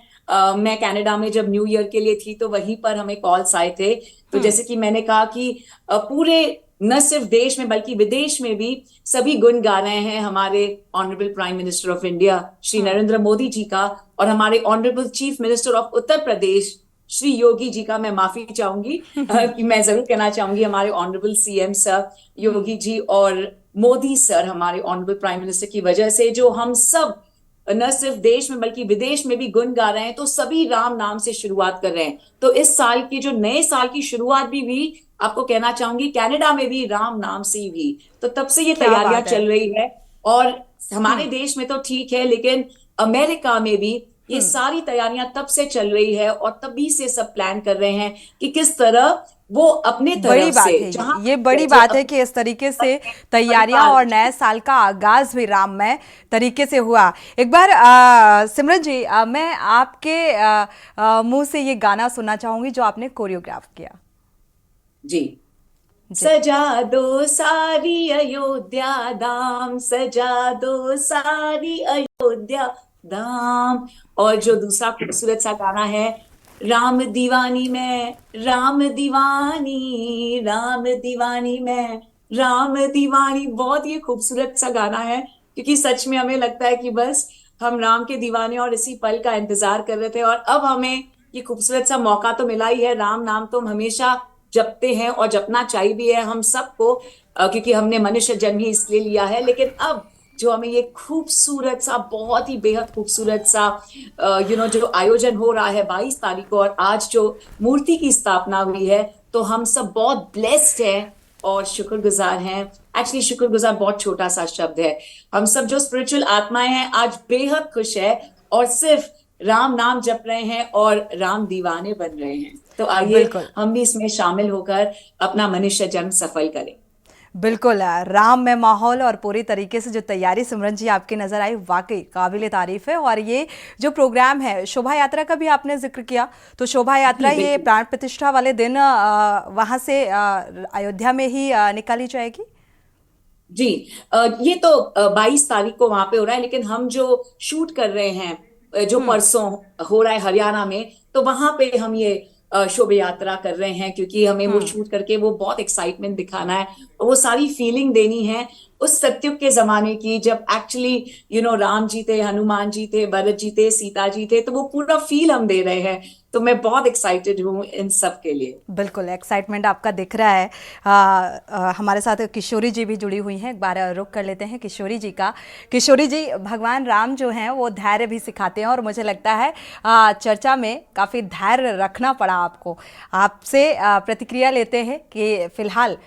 मैं कनाडा में जब न्यू ईयर के लिए थी तो वहीं पर हमें कॉल्स आए थे। तो जैसे कि मैंने कहा कि पूरे न सिर्फ देश में बल्कि विदेश में भी सभी गुण गा रहे हैं हमारे honourable prime minister of India Shri Narendra Modi ji का, और हमारे honourable chief minister of Uttar Pradesh Shri Yogi ji का। मैं माफी चाहूंगी कि मैं जरूर कहना चाहूंगी हमारे honourable CM sir Yogi ji और मोदी सर, हमारे ऑनरेबल प्राइम मिनिस्टर की वजह से जो हम सब न सिर्फ देश में बल्कि विदेश में भी गुण गा रहे हैं, तो सभी राम नाम से शुरुआत कर रहे हैं। तो इस साल की जो नए साल की शुरुआत भी आपको कहना चाहूंगी कनाडा में भी राम नाम से ही भी, तो तब से ये तैयारियां चल रही है। और हमारे देश में तो ठीक है, लेकिन अमेरिका में भी ये सारी तैयारियां तब से चल रही है और तभी से सब प्लान कर रहे हैं कि किस तरह वो अपने तरफ से, ये बड़ी बात है कि इस तरीके से तैयारियां और नए साल का आगाज भी राममय तरीके से हुआ। एक बार सिमरन जी मैं आपके मुंह से ये गाना सुनना चाहूंगी जो आपने कोरियोग्राफ किया। जी। सजा दो सारी अयोध्या धाम, सजा दो सारी अयोध्या धाम। और जो दूसरा खूबसूरत सा गाना है, राम दीवानी में राम दीवानी, राम दीवानी में राम दीवानी। बहुत ही खूबसूरत सा गाना है क्योंकि सच में हमें लगता है कि बस हम राम के दीवाने और इसी पल का इंतजार कर रहे थे, और अब हमें ये खूबसूरत सा मौका तो मिला ही है। राम नाम तो हम हमेशा जपते हैं और जपना चाहिए भी है हम सबको, क्योंकि हमने मनुष्य जन्म ही इसलिए लिया है। लेकिन अब जो हमें ये खूबसूरत सा, बहुत ही बेहद खूबसूरत सा जो आयोजन हो रहा है 22 तारीख को, और आज जो मूर्ति की स्थापना हुई है, तो हम सब बहुत ब्लेस्ड हैं और शुक्रगुजार हैं। एक्चुअली शुक्रगुजार बहुत छोटा सा शब्द है। हम सब जो स्पिरिचुअल आत्माएं हैं आज बेहद खुश है और सिर्फ राम नाम जप रहे हैं और राम दीवाने बन रहे हैं। तो आइए हम भी इसमें शामिल होकर अपना मनुष्य जन्म सफल करें। बिल्कुल, राम में माहौल और पूरी तरीके से जो तैयारी सिमरन जी आपकी नजर आई वाकई काबिल तारीफ है। और ये जो प्रोग्राम है, शोभा यात्रा का भी आपने जिक्र किया, तो शोभा यात्रा ये प्राण प्रतिष्ठा वाले दिन वहां से अयोध्या में ही निकाली जाएगी? जी, ये तो 22 तारीख को वहां पे हो रहा है, लेकिन हम जो शूट कर रहे हैं जो परसों हो रहा है हरियाणा में, तो वहां पे हम ये शोभा यात्रा कर रहे हैं क्योंकि हमें वो शूट करके वो बहुत एक्साइटमेंट दिखाना है और वो सारी फीलिंग देनी है उस सत्युग के जमाने की, जब एक्चुअली राम जी थे, हनुमान जी थे, भरत जी थे, सीता जी थे, तो वो पूरा फील हम दे रहे हैं। तो मैं बहुत एक्साइटेड हूँ इन सब के लिए। बिल्कुल एक्साइटमेंट आपका दिख रहा है। हमारे साथ किशोरी जी भी जुड़ी हुई हैं, एक बार रुक कर लेते हैं किशोरी जी का। किशोरी जी, भगवान राम जो हैं वो धैर्य भी सिखाते हैं और मुझे लगता है चर्चा में काफ़ी धैर्य रखना पड़ा आपको। आपसे प्रतिक्रिया लेते हैं कि फिलहाल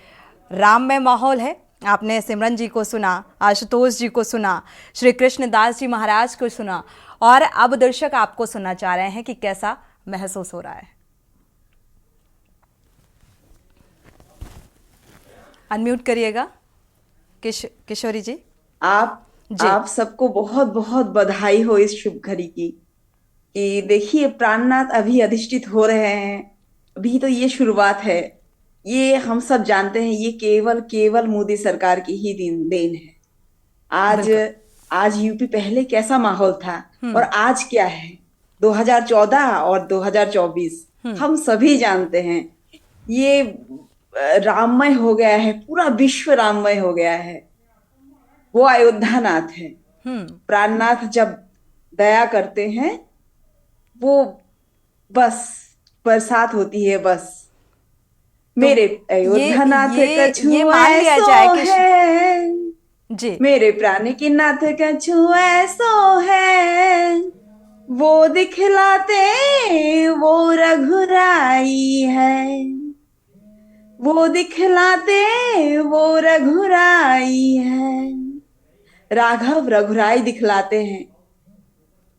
राममय माहौल है। आपने सिमरन जी को सुना, आशुतोष जी को सुना, श्री कृष्णदास जी महाराज को सुना, और अब दर्शक आपको सुनना चाह रहे हैं कि कैसा महसूस हो रहा है। अनम्यूट करिएगा किशोरी जी। आप सबको बहुत बहुत बधाई हो इस शुभ घड़ी की। कि देखिए, प्राणनाथ अभी अधिष्ठित हो रहे हैं, अभी तो ये शुरुआत है। ये हम सब जानते हैं, ये केवल केवल मोदी सरकार की ही देन है। आज यूपी पहले कैसा माहौल था और आज क्या है, 2014 और 2024 हम सभी जानते हैं। ये राममय हो गया है, पूरा विश्व राममय हो गया है। वो अयोध्या नाथ है। प्राणनाथ जब दया करते हैं, वो बस बरसात होती है। बस मेरे अयोध्या नाथ कछु ऐसो है जी, मेरे प्राण के नाथ कछु ऐसो है, वो दिखलाते वो रघुराई है, वो दिखलाते वो रघुराई है। राघव रघुराई दिखलाते हैं।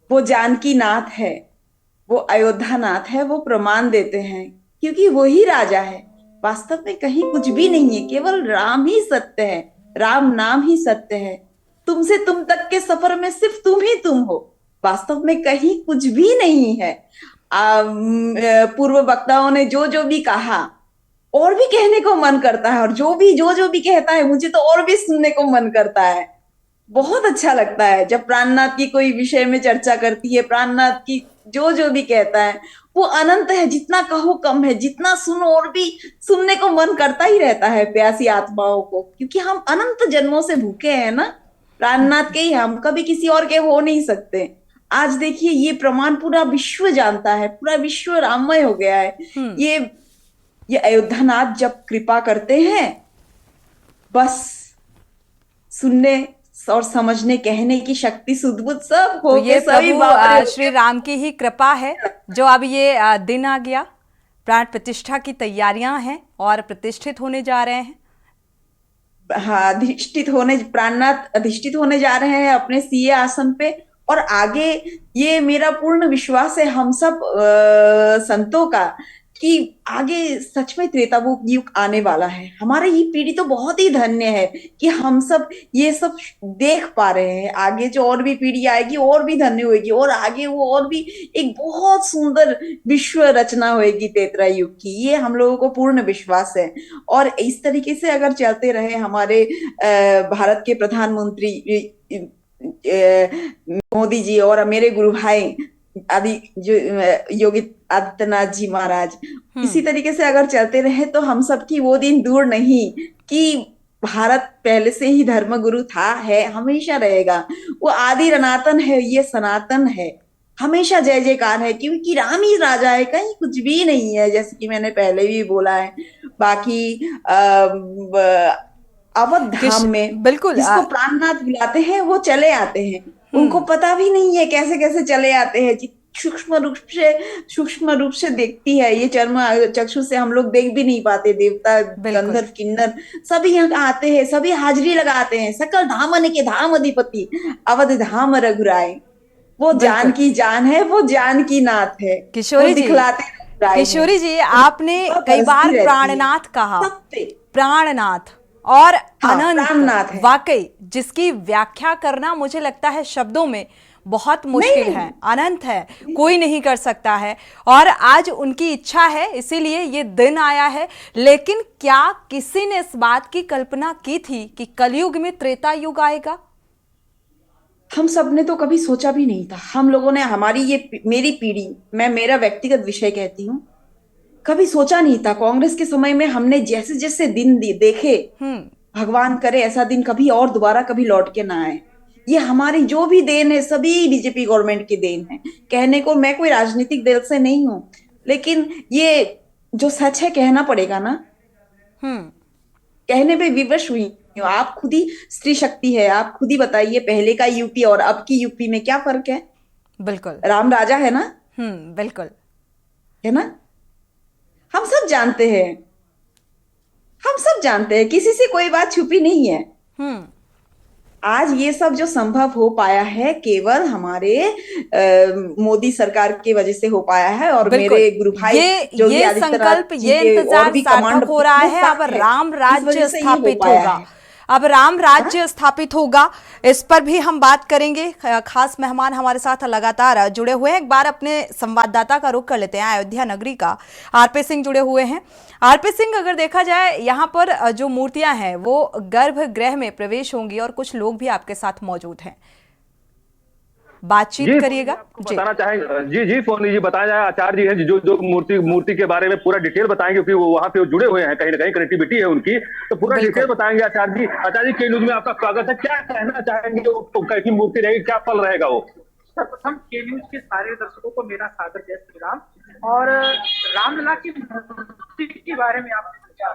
वो जानकी नाथ है, वो अयोध्या नाथ है, वो प्रमाण देते हैं, क्योंकि वो ही राजा है। वास्तव में कहीं कुछ भी नहीं है, केवल राम ही सत्य है, राम नाम ही सत्य है। तुमसे तुम तक के सफर में सिर्फ तुम ही तुम हो। वास्तव में कहीं कुछ भी नहीं है। पूर्व वक्ताओं ने जो जो भी कहा, और भी कहने को मन करता है, और जो भी कहता है मुझे तो और भी सुनने को मन करता है। बहुत अच्छा लगता है जब प्राणनाथ की कोई विषय में चर्चा करती है। प्राणनाथ की जो भी कहता है वो अनंत है, जितना कहो कम है, जितना सुनो और भी सुनने को मन करता ही रहता है प्यासी आत्माओं को, क्योंकि हम अनंत जन्मों से भूखे हैं ना, प्राणनाथ के ही। हम कभी किसी और के हो नहीं सकते। आज देखिए, ये प्रमाण पूरा विश्व जानता है, पूरा विश्व राममय हो गया है। ये अयोध्या नाथ जब कृपा करते हैं, बस सुनने और समझने कहने की शक्ति सुदबुद सब हो, तो ये सभी प्रभु श्री राम की ही कृपा है जो अब ये दिन आ गया। प्राण प्रतिष्ठा की तैयारियां हैं और प्रतिष्ठित होने जा रहे हैं। हाँ, प्राणनाथ अधिष्ठित होने जा रहे हैं अपने सीए आसन पे। और आगे ये मेरा पूर्ण विश्वास है हम सब संतों का, कि आगे सच में त्रेता युग आने वाला है। हमारी ये पीढ़ी तो बहुत ही धन्य है कि हम सब ये सब देख पा रहे हैं। आगे जो और भी पीढ़ी आएगी और भी धन्य होगी, और आगे वो और भी एक बहुत सुंदर विश्व रचना होगी त्रेता युग की। ये हम लोगों को पूर्ण विश्वास है। और इस तरीके से अगर चलते रहे हमारे भारत के प्रधानमंत्री मोदी जी और मेरे गुरु भाई आदि जो योगी आदित्यनाथ जी महाराज, इसी तरीके से अगर चलते रहे तो हम सबकी वो दिन दूर नहीं कि भारत पहले से ही धर्म गुरु था, है, हमेशा रहेगा। वो आदि अनातन है, ये सनातन है, हमेशा जय जयकार है, क्योंकि राम ही राजा है, कहीं कुछ भी नहीं है, जैसे कि मैंने पहले भी बोला है। बाकी अवध धाम में बिल्कुल जिसको प्राणनाथ बुलाते हैं वो चले आते हैं। उनको पता भी नहीं है कैसे कैसे चले आते हैं। सूक्ष्म रूप से देखती है, ये चर्म चक्षु से हम लोग देख भी नहीं पाते। देवता, गंधर्व, किन्नर सभी यहाँ आते हैं, सभी हाजिरी लगाते हैं। सकल धामन के धाम अधिपति अवध धाम रघुराय, वो जान की जान है, वो जान की नाथ है। किशोरी जी, किशोरी जी, आपने कई बार प्राणनाथ कहा, प्राणनाथ और अनंत, वाकई जिसकी व्याख्या करना मुझे लगता है शब्दों में बहुत मुश्किल है। अनंत है, कोई नहीं कर सकता है, और आज उनकी इच्छा है, इसीलिए ये दिन आया है। लेकिन क्या किसी ने इस बात की कल्पना की थी कि कलयुग में त्रेता युग आएगा? हम सब ने तो कभी सोचा भी नहीं था। हम लोगों ने, हमारी ये मेरी पीढ़ी, मैं मेरा व्यक्तिगत विषय कहती हूँ, कभी सोचा नहीं था। कांग्रेस के समय में हमने जैसे जैसे दिन देखे, भगवान करे ऐसा दिन कभी और दोबारा कभी लौट के ना आए। ये हमारी जो भी देन है सभी बीजेपी गवर्नमेंट की देन है। कहने को मैं कोई राजनीतिक दल से नहीं हूं, लेकिन ये जो सच है कहना पड़ेगा ना। कहने पे विवश हुई हूं। आप खुद ही स्त्री शक्ति है, आप खुद ही बताइए पहले का यूपी और अब की यूपी में क्या फर्क है। बिल्कुल, राम राजा है ना। बिल्कुल है ना, हम सब जानते हैं, हम सब जानते हैं, किसी से कोई बात छुपी नहीं है। आज ये सब जो संभव हो पाया है केवल हमारे मोदी सरकार की वजह से हो पाया है। और मेरे गुरु भाई ये संकल्प, ये इंतजार सार्थक हो रहा है। अब राम राज्य स्थापित होगा, अब राम राज्य स्थापित होगा, इस पर भी हम बात करेंगे। खास मेहमान हमारे साथ लगातार जुड़े हुए हैं। एक बार अपने संवाददाता का रुख कर लेते हैं, अयोध्या नगरी का आरपी सिंह जुड़े हुए हैं। आरपी सिंह, अगर देखा जाए यहाँ पर जो मूर्तियां हैं वो गर्भगृह में प्रवेश होंगी और कुछ लोग भी आपके साथ मौजूद हैं, बातचीत करिएगा। बताना चाहेंगे जी सोनी जी, बताया जाए आचार्य जी हैं जो मूर्ति के बारे में पूरा डिटेल बताएंगे, क्योंकि वो वहां पे जुड़े हुए हैं, कहीं ना कहीं कनेक्टिविटी है उनकी, तो पूरा डिटेल बताएंगे आचार्य जी। आचार्य जी, के न्यूज में आपका स्वागत है। क्या कहना चाहेंगे, कैसी मूर्ति रहेगी, क्या फल रहेगा वो? सर्वप्रथम के न्यूज के सारे दर्शकों को मेरा सादर जय श्री राम। और रामलला की मूर्ति के बारे में आपने पूछा,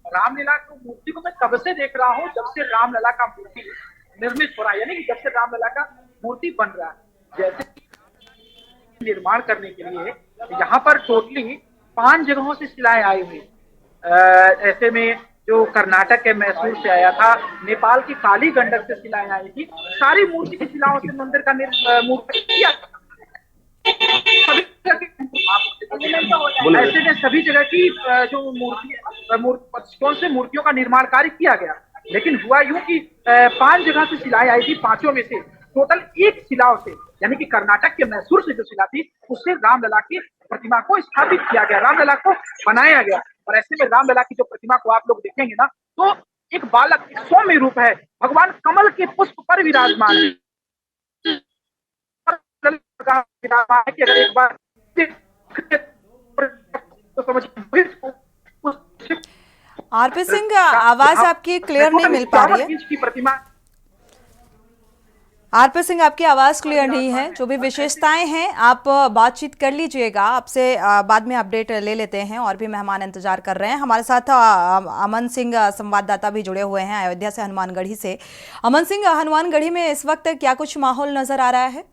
रामलला की मूर्ति को मैं कब से देख रहा हूँ, जब से रामलला का मूर्ति निर्मित हो रहा है, यानी कि जब से रामलला का मूर्ति बन रहा है। जैसे निर्माण करने के लिए यहाँ पर टोटली 5 जगहों से शिलाएं आई हुई। ऐसे में जो कर्नाटक के मैसूर से आया था, नेपाल की काली गंडक से शिलाएं आई थी। सारी मूर्ति की शिलाओं से मंदिर का मूर्ति किया। ऐसे में सभी जगह की जो मूर्तियों से मूर्तियों का निर्माण कार्य किया गया। लेकिन हुआ यूं कि 5 जगह से शिलाएं आई थी, 5 में से टोटल 1 शिलाओं से, यानी कि कर्नाटक के मैसूर से जो शिला थी उससे रामलला की प्रतिमा को स्थापित किया गया, रामलला को बनाया गया। और ऐसे में रामलला की जो प्रतिमा को आप लोग देखेंगे ना, तो एक बालक, एक सौम्य रूप है, भगवान कमल के पुष्प पर विराजमान है। कि अगर एक बार तो समझिए। आरपी सिंह, आवाज आपकी क्लियर नहीं मिल पा रही है। प्रतिमा आरपी सिंह, आपकी आवाज क्लियर नहीं है। जो भी विशेषताएं हैं आप बातचीत कर लीजिएगा, आपसे बाद में अपडेट ले लेते हैं। और भी मेहमान इंतजार कर रहे हैं हमारे साथ। अमन सिंह संवाददाता भी जुड़े हुए हैं अयोध्या से, हनुमानगढ़ी से। अमन सिंह, हनुमानगढ़ी में इस वक्त क्या कुछ माहौल नजर आ रहा है?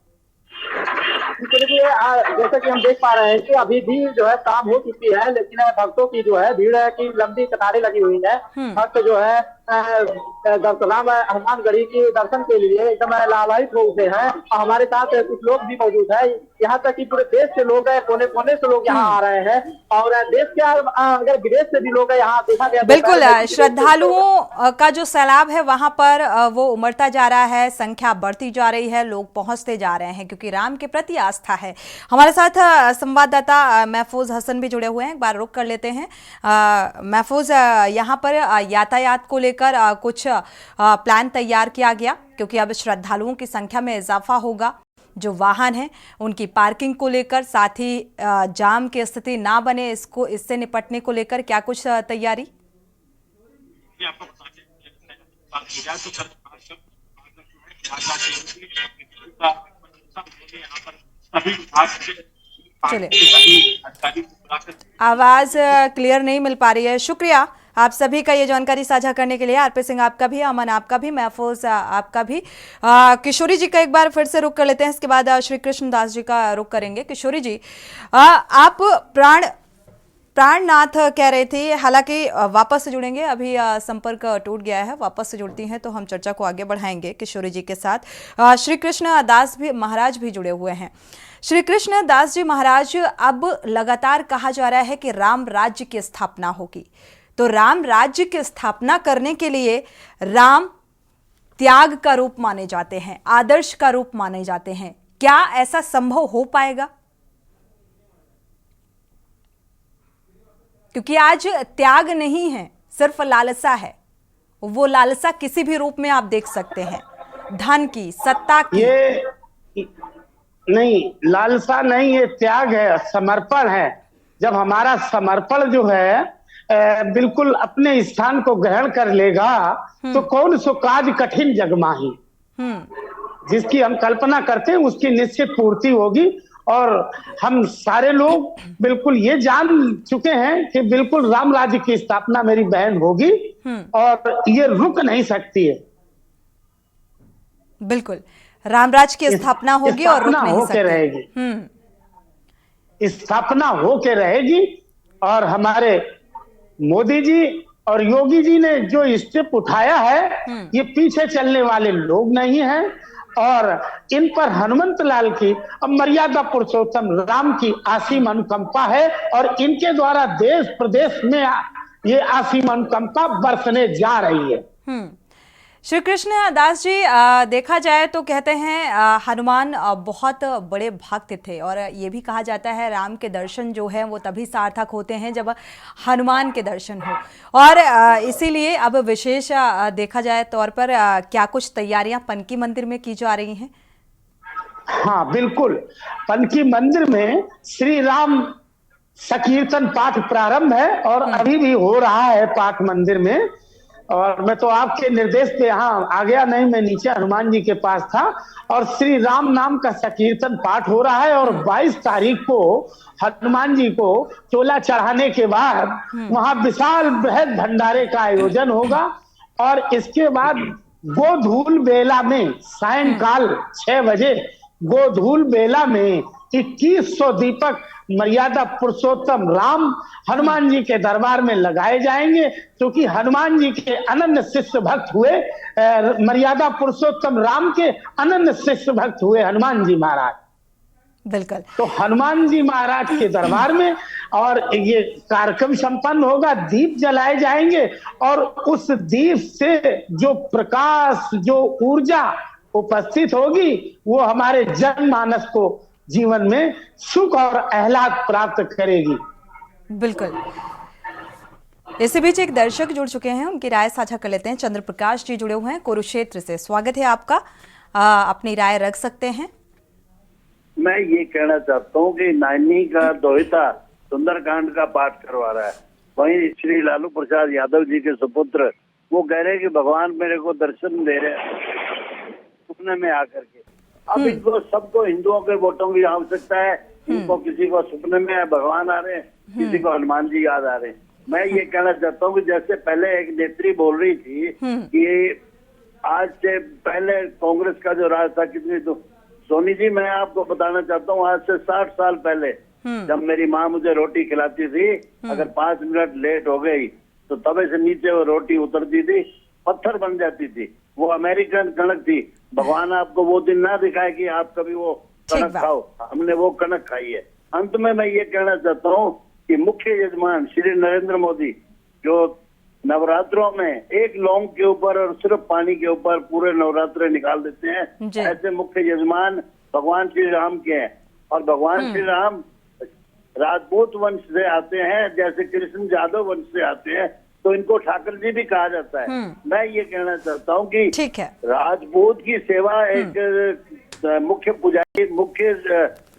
जैसा कि हम देख पा रहे हैं कि अभी भी जो है काम हो चुकी है, लेकिन भक्तों की जो है भीड़ है कि लंबी कतारें लगी हुई है। भक्त जो है राम हनुमानगढ़ी के दर्शन के लिए एकदम लाभान्वित हो उठे हैं। और हमारे साथ कुछ लोग भी मौजूद है, यहाँ तक कि पूरे देश से लोग है, कोने कोने से लोग यहाँ आ रहे हैं। और देश के अगर विदेश से भी लोग यहाँ देखा गया। बिल्कुल, श्रद्धालुओं का जो सैलाब है वहां पर वो उमड़ता जा रहा है, संख्या बढ़ती जा रही है, लोग पहुंचते जा रहे हैं क्योंकि राम के प्रति आस्था है। हमारे साथ संवाददाता महफूज हसन भी जुड़े हुए हैं, एक बार रुक कर लेते हैं। महफूज, यहाँ पर यातायात को लेकर कुछ प्लान तैयार किया गया क्योंकि अब श्रद्धालुओं की संख्या में इजाफा होगा। जो वाहन हैं उनकी पार्किंग को लेकर, साथ ही जाम की स्थिति ना बने, इससे निपटने को लेकर क्या कुछ तैयारी? चलिए, आवाज क्लियर नहीं मिल पा रही है। शुक्रिया आप सभी का ये जानकारी साझा करने के लिए। आरपी सिंह आपका भी, अमन आपका भी, महफूज आपका भी। किशोरी जी का एक बार फिर से रुक कर लेते हैं, इसके बाद श्री कृष्ण दास जी का रुक करेंगे। किशोरी जी, आप प्राणनाथ कह रहे थे, हालांकि वापस से जुड़ेंगे, अभी संपर्क टूट गया है, वापस से जुड़ती हैं तो हम चर्चा को आगे बढ़ाएंगे किशोरी जी के साथ। श्री कृष्ण दास भी महाराज भी जुड़े हुए हैं। श्री कृष्ण दास जी महाराज, अब लगातार कहा जा रहा है कि राम राज्य की स्थापना होगी, तो राम राज्य की स्थापना करने के लिए राम त्याग का रूप माने जाते हैं, आदर्श का रूप माने जाते हैं। क्या ऐसा संभव हो पाएगा? क्योंकि आज त्याग नहीं है, सिर्फ लालसा है। वो लालसा किसी भी रूप में आप देख सकते हैं, धन की, सत्ता की। ये नहीं, लालसा नहीं, ये त्याग है, समर्पण है। जब हमारा समर्पण जो है बिल्कुल अपने स्थान को ग्रहण कर लेगा तो कौन सो काज कठिन जग माही। जिसकी हम कल्पना करते हैं उसकी निश्चित पूर्ति होगी। और हम सारे लोग बिल्कुल ये जान चुके हैं कि बिल्कुल राम राज्य की स्थापना मेरी बहन होगी और ये रुक नहीं सकती है। बिल्कुल रामराज की स्थापना होगी और रुक नहीं सकती। रहेगी, स्थापना होके रहेगी। और हमारे मोदी जी और योगी जी ने जो स्टेप उठाया है ये पीछे चलने वाले लोग नहीं हैं। और इन पर हनुमंत लाल की अब मर्यादा पुरुषोत्तम राम की असीम अनुकंपा है और इनके द्वारा देश प्रदेश में ये असीम अनुकंपा बरसने जा रही है। श्री कृष्ण दास जी, देखा जाए तो कहते हैं हनुमान बहुत बड़े भक्त थे और ये भी कहा जाता है राम के दर्शन जो है वो तभी सार्थक होते हैं जब हनुमान के दर्शन हो। और इसीलिए अब विशेष देखा जाए तौर पर क्या कुछ तैयारियां पनकी मंदिर में की जा रही हैं? हाँ बिल्कुल, पनकी मंदिर में श्री राम संकीर्तन पाठ प्रारंभ है और अभी भी हो रहा है पाठ मंदिर में। और मैं तो आपके निर्देश पे यहाँ आ गया, नहीं मैं नीचे हनुमान जी के पास था और श्री राम नाम का संकीर्तन पाठ हो रहा है। और 22 तारीख को हनुमान जी को चोला चढ़ाने के बाद वहां विशाल बृहद भंडारे का आयोजन होगा। और इसके बाद गोधूल बेला में सायंकाल 6 बजे गोधूल बेला में 2100 दीपक मर्यादा पुरुषोत्तम राम हनुमान जी के दरबार में लगाए जाएंगे, क्योंकि हनुमान जी के अनन्य शिष्य भक्त हुए, मर्यादा पुरुषोत्तम राम के अनन्य शिष्य भक्त हुए हनुमान जी महाराज। बिल्कुल, तो हनुमान जी महाराज के दरबार में और ये कार्यक्रम संपन्न होगा, दीप जलाए जाएंगे और उस दीप से जो प्रकाश, जो ऊर्जा उपस्थित होगी वो हमारे जनमानस को जीवन में सुख और आह्लाद प्राप्त करेगी। बिल्कुल। इसी बीच एक दर्शक जुड़ चुके हैं, उनकी राय साझा कर लेते हैं। चंद्र प्रकाश जी जुड़े हुए हैं कुरुक्षेत्र से, स्वागत है आपका, अपनी राय रख सकते हैं। मैं ये कहना चाहता हूँ कि नानी का दोहिता सुंदरकांड का पाठ करवा रहा है, वहीं श्री लालू प्रसाद यादव जी के सुपुत्र वो कह रहे हैं कि भगवान मेरे को दर्शन दे रहे हैं सपने में आकर के। अब इनको सबको हिंदुओं के वोटों की आवश्यकता है, इनको किसी को सपने में भगवान आ रहे हैं, किसी को हनुमान जी याद आ रहे हैं। मैं ये कहना चाहता हूँ कि जैसे पहले एक नेत्री बोल रही थी कि आज से पहले कांग्रेस का जो राज था कितनी, तो सोनी जी मैं आपको बताना चाहता हूँ आज से 60 साल पहले जब मेरी माँ मुझे रोटी खिलाती थी, अगर 5 मिनट लेट हो गई तो तवे से नीचे वो रोटी उतरती थी, पत्थर बन जाती थी। वो अमेरिकन कणक थी। भगवान आपको वो दिन ना दिखाए कि आप कभी वो कणक खाओ, हमने वो कणक खाई है। अंत में मैं ये कहना चाहता हूँ कि मुख्य यजमान श्री नरेंद्र मोदी जो नवरात्रों में एक लौंग के ऊपर और सिर्फ पानी के ऊपर पूरे नवरात्रे निकाल देते हैं, ऐसे मुख्य यजमान भगवान श्री राम के हैं। और भगवान श्री राम राजपूत वंश से आते हैं, जैसे कृष्ण यादव वंश से आते हैं, तो इनको ठाकर जी भी कहा जाता है। मैं ये कहना चाहता हूँ कि ठीक है, राजपूत की सेवा एक मुख्य पुजारी, मुख्य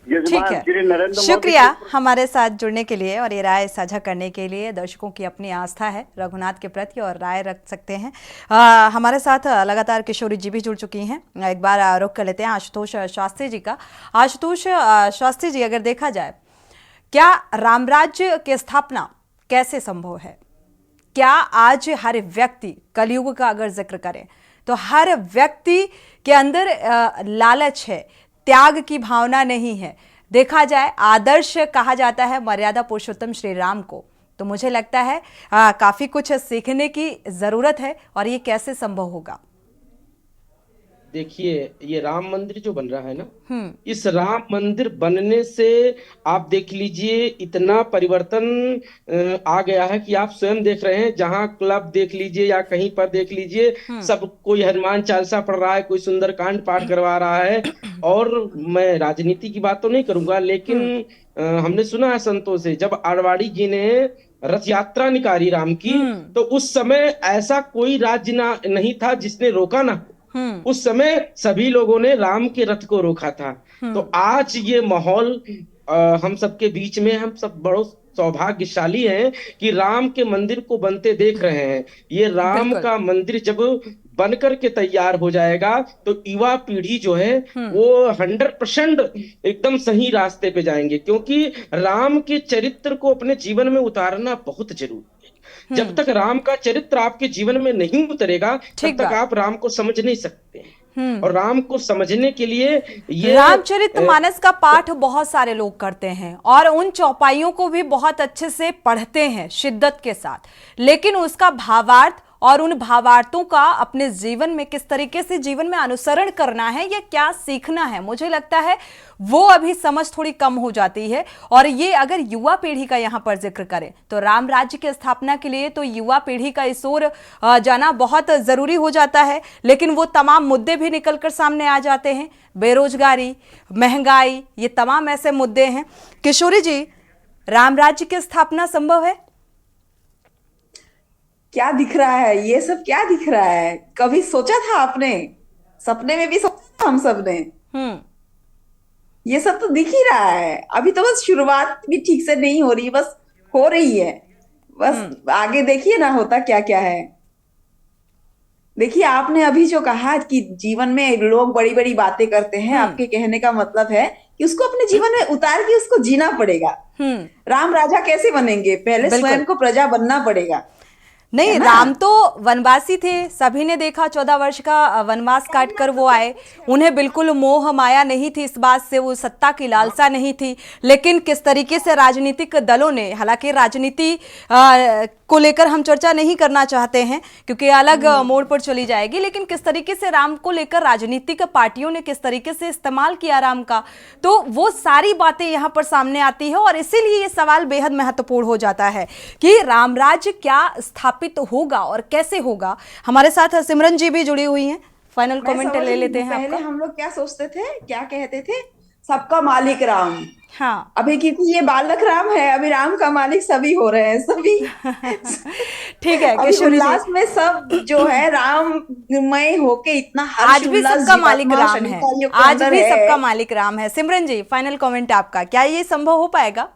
यजमान श्री नरेंद्र मोदी। शुक्रिया हमारे साथ जुड़ने के लिए और ये राय साझा करने के लिए। दर्शकों की अपनी आस्था है रघुनाथ के प्रति और राय रख सकते हैं। हमारे साथ लगातार किशोरी जी भी जुड़ चुकी हैं। एक बार रुख कर लेते हैं आशुतोष शास्त्री जी का। आशुतोष शास्त्री जी, अगर देखा जाए क्या रामराज्य की स्थापना कैसे संभव है? क्या आज हर व्यक्ति, कलयुग का अगर जिक्र करें तो हर व्यक्ति के अंदर लालच है, त्याग की भावना नहीं है? देखा जाए आदर्श कहा जाता है मर्यादा पुरुषोत्तम श्री राम को, तो मुझे लगता है काफी कुछ सीखने की जरूरत है। और ये कैसे संभव होगा? देखिए, ये राम मंदिर जो बन रहा है ना, इस राम मंदिर बनने से आप देख लीजिए इतना परिवर्तन आ गया है कि आप स्वयं देख रहे हैं। जहां क्लब देख लीजिए या कहीं पर देख लीजिए, सब कोई हनुमान चालीसा पढ़ रहा है, कोई सुंदरकांड पाठ करवा रहा है। और मैं राजनीति की बात तो नहीं करूंगा, लेकिन हमने सुना है संतों से, जब आडवाणी जी ने रथ यात्रा निकाली राम की, तो उस समय ऐसा कोई राज्य नहीं था जिसने रोका ना। उस समय सभी लोगों ने राम के रथ को रोका था। तो आज ये माहौल हम सबके बीच में, हम सब बड़ों सौभाग्यशाली हैं कि राम के मंदिर को बनते देख रहे हैं। ये राम बिल्कुल। का मंदिर जब बनकर के तैयार हो जाएगा तो युवा पीढ़ी जो है वो 100% एकदम सही रास्ते पे जाएंगे, क्योंकि राम के चरित्र को अपने जीवन में उतारना बहुत जरूरी है। जब तक राम का चरित्र आपके जीवन में नहीं उतरेगा तब ठीक तक बात। आप राम को समझ नहीं सकते हैं। और राम को समझने के लिए ये रामचरितमानस का पाठ बहुत सारे लोग करते हैं और उन चौपाइयों को भी बहुत अच्छे से पढ़ते हैं शिद्दत के साथ, लेकिन उसका भावार्थ और उन भावार्थों का अपने जीवन में किस तरीके से जीवन में अनुसरण करना है या क्या सीखना है, मुझे लगता है वो अभी समझ थोड़ी कम हो जाती है। और ये अगर युवा पीढ़ी का यहाँ पर जिक्र करें तो राम राज्य की स्थापना के लिए तो युवा पीढ़ी का इस ओर जाना बहुत जरूरी हो जाता है, लेकिन वो तमाम मुद्दे भी निकलकर सामने आ जाते हैं। बेरोजगारी, महंगाई, ये तमाम ऐसे मुद्दे हैं। किशोरी जी, राम राज्य की स्थापना संभव है? क्या दिख रहा है, ये सब क्या दिख रहा है? कभी सोचा था आपने? सपने में भी सोचा था हम सब ने। ये सब तो दिख ही रहा है। अभी तो बस शुरुआत भी ठीक से नहीं हो रही, बस हो रही है। बस आगे देखिए ना होता क्या क्या है। देखिए आपने अभी जो कहा कि जीवन में लोग बड़ी बड़ी बातें करते हैं, आपके कहने का मतलब है कि उसको अपने जीवन में उतार के उसको जीना पड़ेगा। राम राजा कैसे बनेंगे? पहले स्वयं को प्रजा बनना पड़ेगा। नहीं, राम तो वनवासी थे, सभी ने देखा 14 वर्ष का वनवास काटकर वो आए। उन्हें बिल्कुल मोह माया नहीं थी इस बात से, वो सत्ता की लालसा नहीं थी, लेकिन किस तरीके से राजनीतिक दलों ने, हालांकि राजनीति को लेकर हम चर्चा नहीं करना चाहते हैं क्योंकि अलग मोड़ पर चली जाएगी, लेकिन किस तरीके से राम को लेकर राजनीतिक पार्टियों ने किस तरीके से इस्तेमाल किया राम का, तो वो सारी बातें यहाँ पर सामने आती है। और इसीलिए ये सवाल बेहद महत्वपूर्ण हो जाता है कि राम राज्य क्या स्थापित होगा और कैसे होगा। हमारे साथ सिमरन जी भी जुड़ी हुई हैं, फाइनल कमेंट ले लेते हैं। पहले हम लोग क्या सोचते थे, क्या कहते थे? सबका मालिक राम। हाँ, अभी क्योंकि ये बालक राम है, अभी राम का मालिक सभी हो रहे हैं, सभी। ठीक है, अभी उल्लास में सब जो है राममय होके इतना आज भी सबका मालिक राम है, आज भी सबका मालिक राम है। सिमरन जी, फाइनल कमेंट आपका, क्या ये संभव हो पाएगा?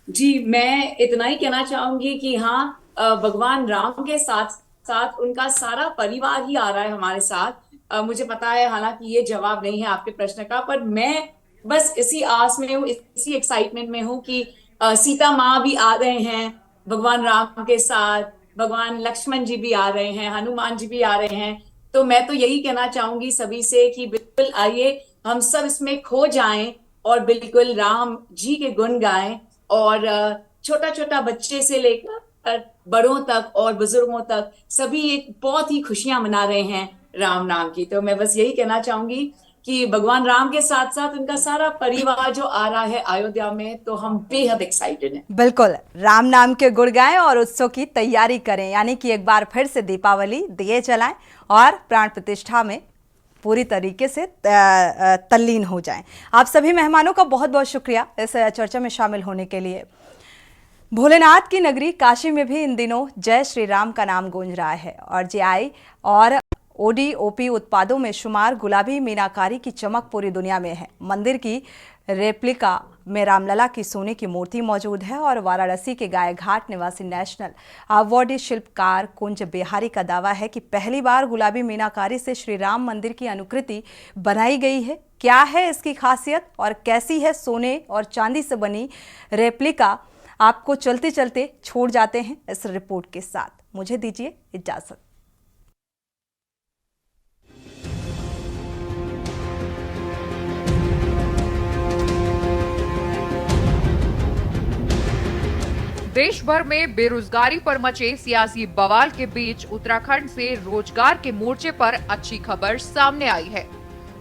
जी, मैं इतना ही कहना चाहूंगी कि हाँ, भगवान राम के साथ साथ उनका सारा परिवार ही आ रहा है हमारे साथ। मुझे पता है हालांकि ये जवाब नहीं है आपके प्रश्न का, पर मैं बस इसी आस में हूँ, इसी एक्साइटमेंट में हूँ कि सीता माँ भी आ रहे हैं भगवान राम के साथ, भगवान लक्ष्मण जी भी आ रहे हैं, हनुमान जी भी आ रहे हैं। तो मैं तो यही कहना चाहूंगी सभी से कि बिल्कुल आइए हम सब इसमें खो जाएं और बिल्कुल राम जी के गुण गाएं। और छोटा छोटा बच्चे से लेकर बड़ों तक और बुजुर्गों तक सभी एक बहुत ही खुशियां मना रहे हैं राम नाम की। तो मैं बस यही कहना चाहूंगी कि भगवान राम के साथ साथ उनका सारा परिवार जो आ रहा है अयोध्या में, तो हम बेहद एक्साइटेड हैं। बिल्कुल, राम नाम के गुण गाएं और उत्सव की तैयारी करें, यानी कि एक बार फिर से दीपावली दिए जलाएं और प्राण प्रतिष्ठा में पूरी तरीके से तल्लीन हो जाएं। आप सभी मेहमानों का बहुत बहुत शुक्रिया इस चर्चा में शामिल होने के लिए। भोलेनाथ की नगरी काशी में भी इन दिनों जय श्री राम का नाम गूंज रहा है और जीआई और ओडीओपी उत्पादों में शुमार गुलाबी मीनाकारी की चमक पूरी दुनिया में है। मंदिर की रेप्लिका में रामलला की सोने की मूर्ति मौजूद है और वाराणसी के गाय घाट निवासी नेशनल अवार्डी शिल्पकार कुंज बिहारी का दावा है कि पहली बार गुलाबी मीनाकारी से श्री राम मंदिर की अनुकृति बनाई गई है। क्या है इसकी खासियत और कैसी है सोने और चांदी से बनी रेप्लिका, आपको चलते चलते छोड़ जाते हैं इस रिपोर्ट के साथ। मुझे दीजिए इजाजत। देश भर में बेरोजगारी पर मचे सियासी बवाल के बीच उत्तराखंड से रोजगार के मोर्चे पर अच्छी खबर सामने आई है।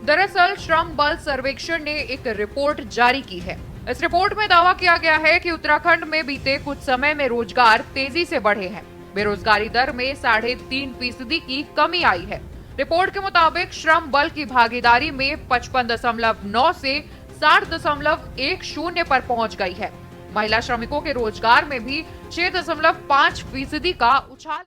दरअसल श्रम बल सर्वेक्षण ने एक रिपोर्ट जारी की है। इस रिपोर्ट में दावा किया गया है कि उत्तराखंड में बीते कुछ समय में रोजगार तेजी से बढ़े हैं। बेरोजगारी दर में 3.5% की कमी आई है। रिपोर्ट के मुताबिक श्रम बल की भागीदारी में 55.9 से 60.10 पर पहुंच गई है। महिला श्रमिकों के रोजगार में भी 6.5% का उछाल